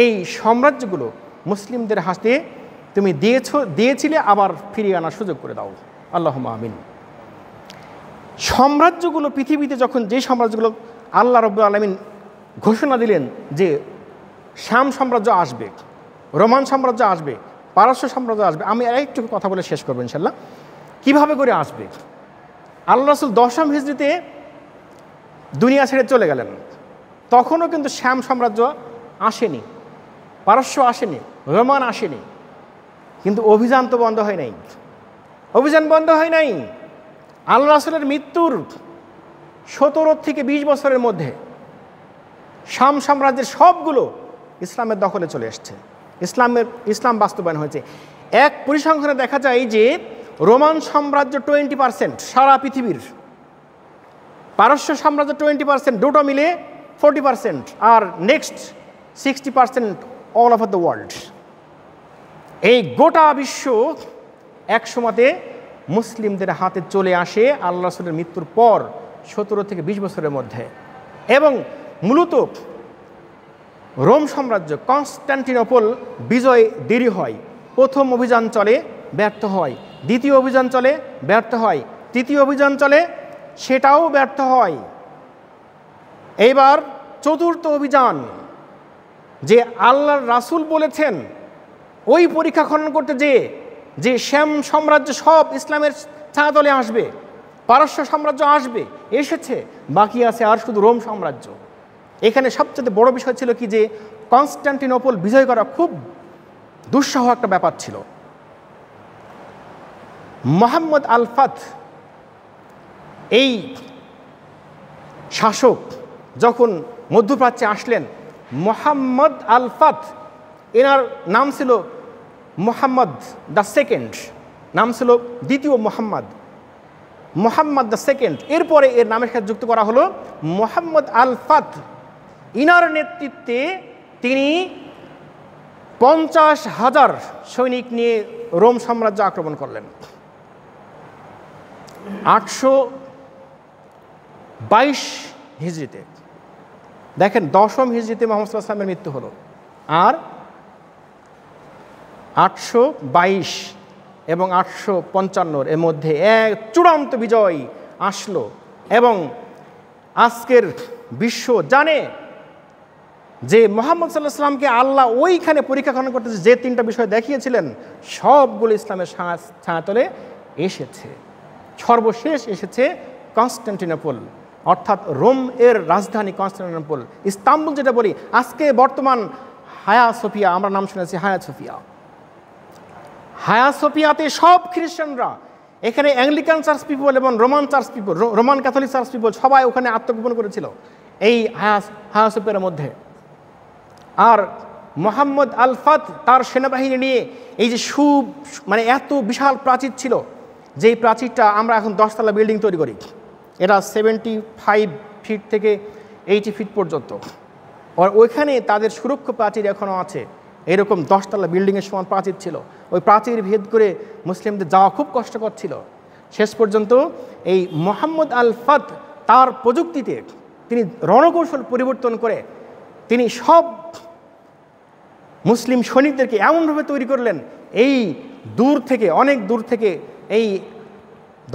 এই সাম্রাজ্যগুলো মুসলিমদের হাতে তুমি দিয়েছিলে, আবার ফিরিয়ে আনার সুযোগ করে দাও। আল্লাহুম্মা আমিন। সাম্রাজ্যগুলো পৃথিবীতে যখন যে সাম্রাজ্যগুলো আল্লাহ রাব্বুল আলামিন ঘোষণা দিলেন যে শাম সাম্রাজ্য আসবে, রোমান সাম্রাজ্য আসবে, পারস্য সাম্রাজ্য আসবে, আমি আরেকটু কথা বলে শেষ করবো ইনশাল্লাহ। কীভাবে করে আসবে? আল্লাহ রাসূল 10ম হিজরিতে দুনিয়া ছেড়ে চলে গেলেন, তখনও কিন্তু শাম সাম্রাজ্য আসেনি, পারস্য আসেনি, রোমান আসেনি, কিন্তু অভিযান তো বন্ধ হয় নাই। অভিযান বন্ধ হয় নাই। আল্লাহ রাসূলের মৃত্যুর 17 থেকে 20 বছরের মধ্যে শাম সাম্রাজ্যের সবগুলো ইসলামের দখলে চলে এসছে, ইসলাম বাস্তবায়ন হয়েছে। এক পরিসংখ্যানে দেখা যায় যে রোমান সাম্রাজ্য 20% সারা পৃথিবীর, পারস্য সাম্রাজ্য 20%, দুটো মিলে 40%, আর next 60% all over the world. এই গোটা বিশ্ব এক সময়তে মুসলিমদের হাতে চলে আসে আল্লাহ রাসূলের মৃত্যুর পর 17 থেকে 20 বছরের মধ্যে। এবং মূলত রোম সাম্রাজ্য, কনস্টান্টিনোপল বিজয় দেরি হয়। প্রথম অভিযান চলে, ব্যর্থ হয়। দ্বিতীয় অভিযান চলে, ব্যর্থ হয়। তৃতীয় অভিযান চলে, সেটাও ব্যর্থ হয়। এইবার চতুর্থ অভিযান, যে আল্লাহর রাসূল বলেছেন ওই পরীক্ষা খনন করতে যে শ্যাম সাম্রাজ্য সব ইসলামের ছায়াতলে আসবে, পারস্য সাম্রাজ্য আসবে, এসেছে, বাকি আছে আর শুধু রোম সাম্রাজ্য। এখানে সবচেয়ে বড় বিষয় ছিল কি, যে কনস্টান্টিনোপল বিজয় করা খুব দুঃসহ একটা ব্যাপার ছিল। মুহাম্মদ আল ফাতহ এই শাসক যখন মধ্যপ্রাচ্যে আসলেন, মুহাম্মদ আল ফাতহ, এনার নাম ছিল মুহাম্মদ দ্য সেকেন্ড, নাম ছিল দ্বিতীয় মুহাম্মদ দ্য সেকেন্ড। এরপরে এর নামের সাথে যুক্ত করা হলো মুহাম্মদ আল ফাতহ। ইনার নেতৃত্বে তিনি 50,000 সৈনিক নিয়ে রোম সাম্রাজ্য আক্রমণ করলেন। 822 হিজরিতে, দেখেন 10ম হিজরিতে মুহাম্মদ সাল্লাল্লাহু আলাইহি ওয়াসাল্লামের মৃত্যু হলো, আর 822 এবং 855 এর মধ্যে এক চূড়ান্ত বিজয় আসলো। এবং আজকের বিশ্ব জানে যে মুহাম্মদ সাল্লাল্লাহু আলাইহি ওয়াসাল্লামকে আল্লাহ ওইখানে পরীক্ষা খনন করতে যে 3টা বিষয় দেখিয়েছিলেন, সবগুলো ইসলামের ছায়াতলে এসেছে। সর্বশেষ এসেছে কনস্টান্টিনোপল, অর্থাৎ রোম এর রাজধানী কনস্টান্টিনোপল, ইস্তাম্বুল যেটা বলি আজকে বর্তমান হায়া সোফিয়া, আমরা নাম শুনেছি হায়া সোফিয়া। হায়া সোফিয়াতে সব খ্রিস্টানরা, এখানে অ্যাংলিকান চার্চ পিপল এবং Roman church people, Roman Catholic church people সবাই ওখানে আত্মগোপন করেছিল এই হায়া সোফিয়ার মধ্যে। আর মুহাম্মদ আল ফাতহ তার সেনাবাহিনী নিয়ে এই যে মানে এত বিশাল প্রাচীর ছিল, যেই প্রাচীরটা আমরা এখন 10 তলা বিল্ডিং তৈরি করি, এটা 75 ফিট থেকে 80 ফিট পর্যন্ত। আর ওইখানে তাদের সুরক্ষা প্রাচীর এখনও আছে, এরকম 10 তলা বিল্ডিংয়ের সমান প্রাচীর ছিল। ওই প্রাচীর ভেদ করে মুসলিমদের যাওয়া খুব কষ্টকর ছিল। শেষ পর্যন্ত এই মুহাম্মদ আল ফাতহ তার প্রযুক্তিতে তিনি রণকৌশল পরিবর্তন করে তিনি সব মুসলিম সৈনিকদেরকে এমনভাবে তৈরি করলেন, এই দূর থেকে, অনেক দূর থেকে এই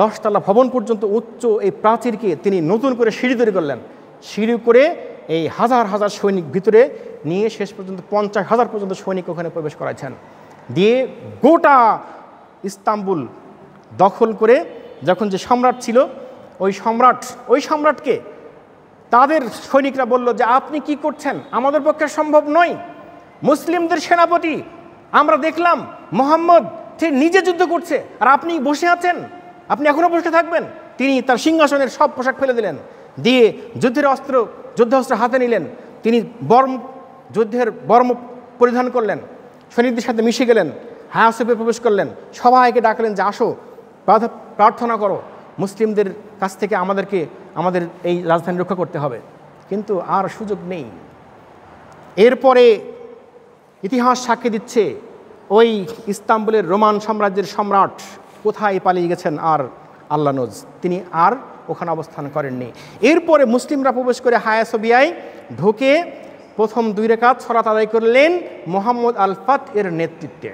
10 তলা ভবন পর্যন্ত উচ্চ এই প্রাচীরকে তিনি নতুন করে সিঁড়ি তৈরি করলেন। সিঁড়ি করে এই হাজার হাজার সৈনিক ভিতরে নিয়ে শেষ পর্যন্ত 50,000 পর্যন্ত সৈনিক ওখানে প্রবেশ করাইছেন, দিয়ে গোটা ইস্তাম্বুল দখল করে যখন যে সম্রাট ছিল ওই সম্রাটকে তাদের সৈনিকরা বলল যে আপনি কি করছেন, আমাদের পক্ষে সম্ভব নয়, মুসলিমদের সেনাপতি আমরা দেখলাম মুহাম্মদ সে নিজে যুদ্ধ করছে আর আপনি বসে আছেন, আপনি এখনও বসে থাকবেন। তিনি তার সিংহাসনের সব পোশাক ফেলে দিলেন, দিয়ে যুদ্ধাস্ত্র হাতে নিলেন। তিনি যুদ্ধের বর্ম পরিধান করলেন, সৈনিকদের সাথে মিশে গেলেন, হায়া সোফিয়ায় প্রবেশ করলেন, সবাইকে ডাকলেন যে আসো প্রার্থনা করো, মুসলিমদের কাছ থেকে আমাদের এই রাজধানী রক্ষা করতে হবে। কিন্তু আর সুযোগ নেই। এরপরে ইতিহাস সাক্ষী দিচ্ছে ওই ইস্তাম্বুলের রোমান সাম্রাজ্যের সম্রাট কোথায় পালিয়ে গেছেন, আর আল্লাহ নোজ, তিনি আর ওখানে অবস্থান করেননি। এরপরে মুসলিমরা প্রবেশ করে হায়া সোফিয়ায় ঢুকে প্রথম 2 রাকাত সলাত আদায় করলেন মুহাম্মদ আল ফাতহ এর নেতৃত্বে।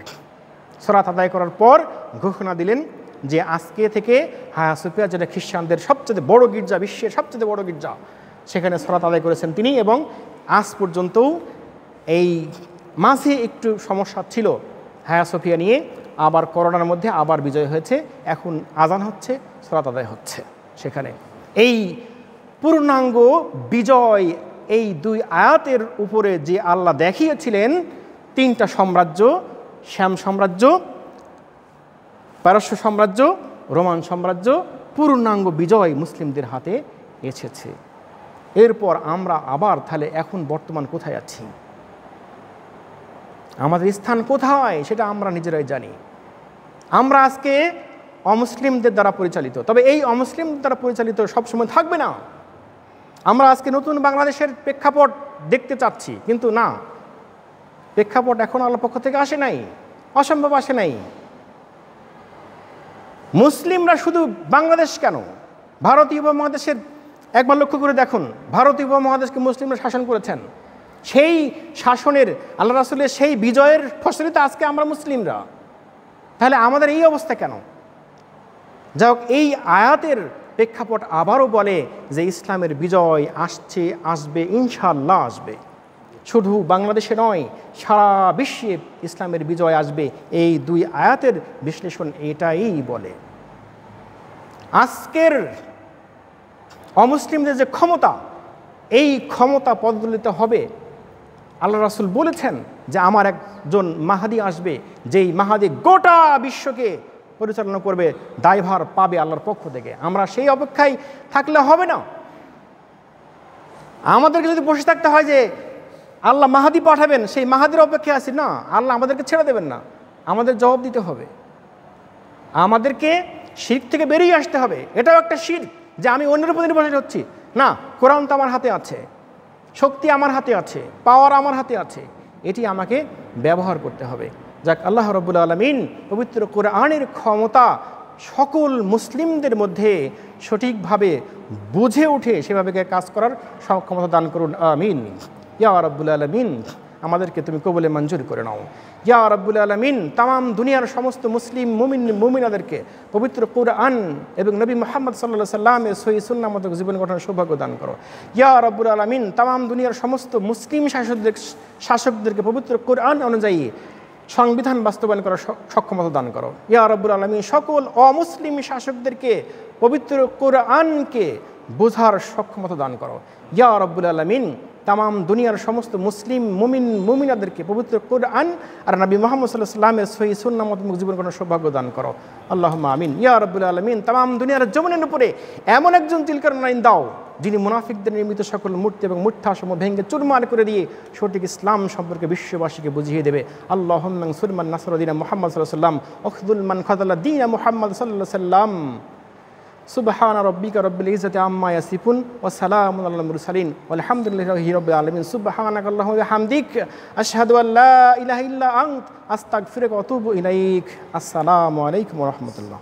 সলাত আদায় করার পর ঘোষণা দিলেন যে আজকে থেকে হায়া সোফিয়া, যেটা খ্রিস্টানদের সবচেয়ে বড় গির্জা, বিশ্বের সবচেয়ে বড় গির্জা, সেখানে সলাত আদায় করেছেন তিনি। এবং আজ পর্যন্তও এই মাঝে একটু সমস্যা ছিল হায়া সোফিয়া নিয়ে, আবার করোনার মধ্যে আবার বিজয় হয়েছে, এখন আজান হচ্ছে, সলাত আদায় হচ্ছে সেখানে। এই পূর্ণাঙ্গ বিজয় এই 2 আয়াতের উপরে যে আল্লাহ দেখিয়েছিলেন, 3টা সাম্রাজ্য, শ্যাম সাম্রাজ্য, পারস্য সাম্রাজ্য, রোমান সাম্রাজ্য, পূর্ণাঙ্গ বিজয় মুসলিমদের হাতে এসেছে। এরপর আমরা আবার তাহলে এখন বর্তমান কোথায় আছি, আমাদের স্থান কোথায় সেটা আমরা নিজেরাই জানি। আমরা আজকে অমুসলিমদের দ্বারা পরিচালিত, তবে এই অমুসলিমদের দ্বারা পরিচালিত সবসময় থাকবে না। আমরা আজকে নতুন বাংলাদেশের প্রেক্ষাপট দেখতে চাচ্ছি, কিন্তু না, প্রেক্ষাপট এখন আল্লাহর পক্ষ থেকে আসে নাই, অসম্ভব আসে নাই। মুসলিমরা শুধু বাংলাদেশ কেন, ভারতীয় উপমহাদেশের একবার লক্ষ্য করে দেখুন, ভারতীয় উপমহাদেশকে মুসলিমরা শাসন করেছেন। সেই শাসনের আল্লাহ রাসূলের সেই বিজয়ের ফসলিতে আজকে আমরা মুসলিমরা, তাহলে আমাদের এই অবস্থা কেন? যাই হোক, এই আয়াতের প্রেক্ষাপট আবারও বলে যে ইসলামের বিজয় আসছে, আসবে, ইনশাআল্লাহ আসবে। শুধু বাংলাদেশে নয়, সারা বিশ্বে ইসলামের বিজয় আসবে। এই দুই আয়াতের বিশ্লেষণ এটাই বলে। আজকের অমুসলিমদের যে ক্ষমতা, এই ক্ষমতা পদদলিত হবে। আল্লাহ রাসূল বলেছেন যে আমার একজন মাহাদি আসবে, যেই মাহাদি গোটা বিশ্বকে পরিচালনা করবে, দায়ভার পাবে আল্লাহর পক্ষ থেকে। আমরা সেই অপেক্ষায় থাকলে হবে না। আমাদেরকে যদি বসে থাকতে হয় যে আল্লাহ মাহাদি পাঠাবেন, সেই মাহাদির অপেক্ষায় আছি, না, আল্লাহ আমাদেরকে ছেড়ে দেবেন না, আমাদের জবাব দিতে হবে। আমাদেরকে শিরক থেকে বেরিয়ে আসতে হবে। এটাও একটা শিরক যে আমি অন্যের উপর নির্ভরশীল হচ্ছি। না, কোরআন তো আমার হাতে আছে, শক্তি আমার হাতে আছে, পাওয়ার আমার হাতে আছে, এটি আমাকে ব্যবহার করতে হবে। যাক, আল্লাহ রাব্বুল আলামিন পবিত্র কোরআনের ক্ষমতা সকল মুসলিমদের মধ্যে সঠিকভাবে বুঝে উঠে সেভাবে কাজ করার সক্ষমতা দান করুন, আমিন। ইয়া রাব্বুল আলামিন, আমাদেরকে তুমি কবুলে মঞ্জুর করে নাও। ইয়া রাব্বুল আলামিন, তাম দুনিয়ার সমস্ত মুসলিম মুমিন মুমিনাদেরকে পবিত্র কোরআন এবং নবী মুহাম্মদ সাল্লাল্লাহু আলাইহি সাল্লামের সহিহ সুন্নাহ মতো জীবন গঠনের সৌভাগ্য দান করো। ইয়া রাব্বুল আলামিন, তাম দুনিয়ার সমস্ত মুসলিম শাসকদেরকে পবিত্র কোরআন অনুযায়ী সংবিধান বাস্তবায়ন করার সক্ষমতা দান করো। ইয়া রাব্বুল আলামিন, সকল অমুসলিম শাসকদেরকে পবিত্র কোরআনকে বোঝার সক্ষমতা দান করো। ইয়া রাব্বুল আলামিন, তাম দুনিয়ার সমস্ত মুসলিম মুমিন মুমিনাদেরকে পবিত্র কোরআন আর নবী মুহাম্মদ সাল্লাল্লাহু আলাইহি সাল্লামের সহিহ সুন্নাহ মতো জীবন গঠনের সৌভাগ্য দান করো। আল্লাহুম্মা আমিন। ইয়া রাব্বুল আলামিন, তাম দুনিয়ার জমিনের উপরে এমন একজন জিলকার নাইন দাও, যিনি মুনাফিকদের নির্মিত সকল মূর্তি এবং মিথ্যাসমূহ ভেঙে চুরমার করে দিয়ে সঠিক ইসলাম সম্পর্কে বিশ্ববাসীকে বুঝিয়ে দেবে। আল্লাহুম্মা আনসুর মান নাসারা দীনা মুহাম্মদ সাল্লাল্লাহু আলাইহি ওয়াসাল্লাম ওয়াখযুল মান খাযালা দীনা মুহাম্মদ সাল্লাল্লাহু আলাইহি ওয়াসাল্লাম। সুবহান রাব্বিকা রাব্বিল ইজ্জাতি আম্মা ইয়াসিফুন ওয়া সালামুন আলাল মুরসালিন ওয়ালহামদুলিল্লাহি রাব্বিল আলামিন। সুবহানাকা আল্লাহুম্মা ওয়া বিহামদিক আশহাদু আল্লা ইলাহা ইল্লা আনত আস্তাগফিরুকা ওয়া আতুবু ইলাইক। আসসালামু আলাইকুম ওয়া রাহমাতুল্লাহ।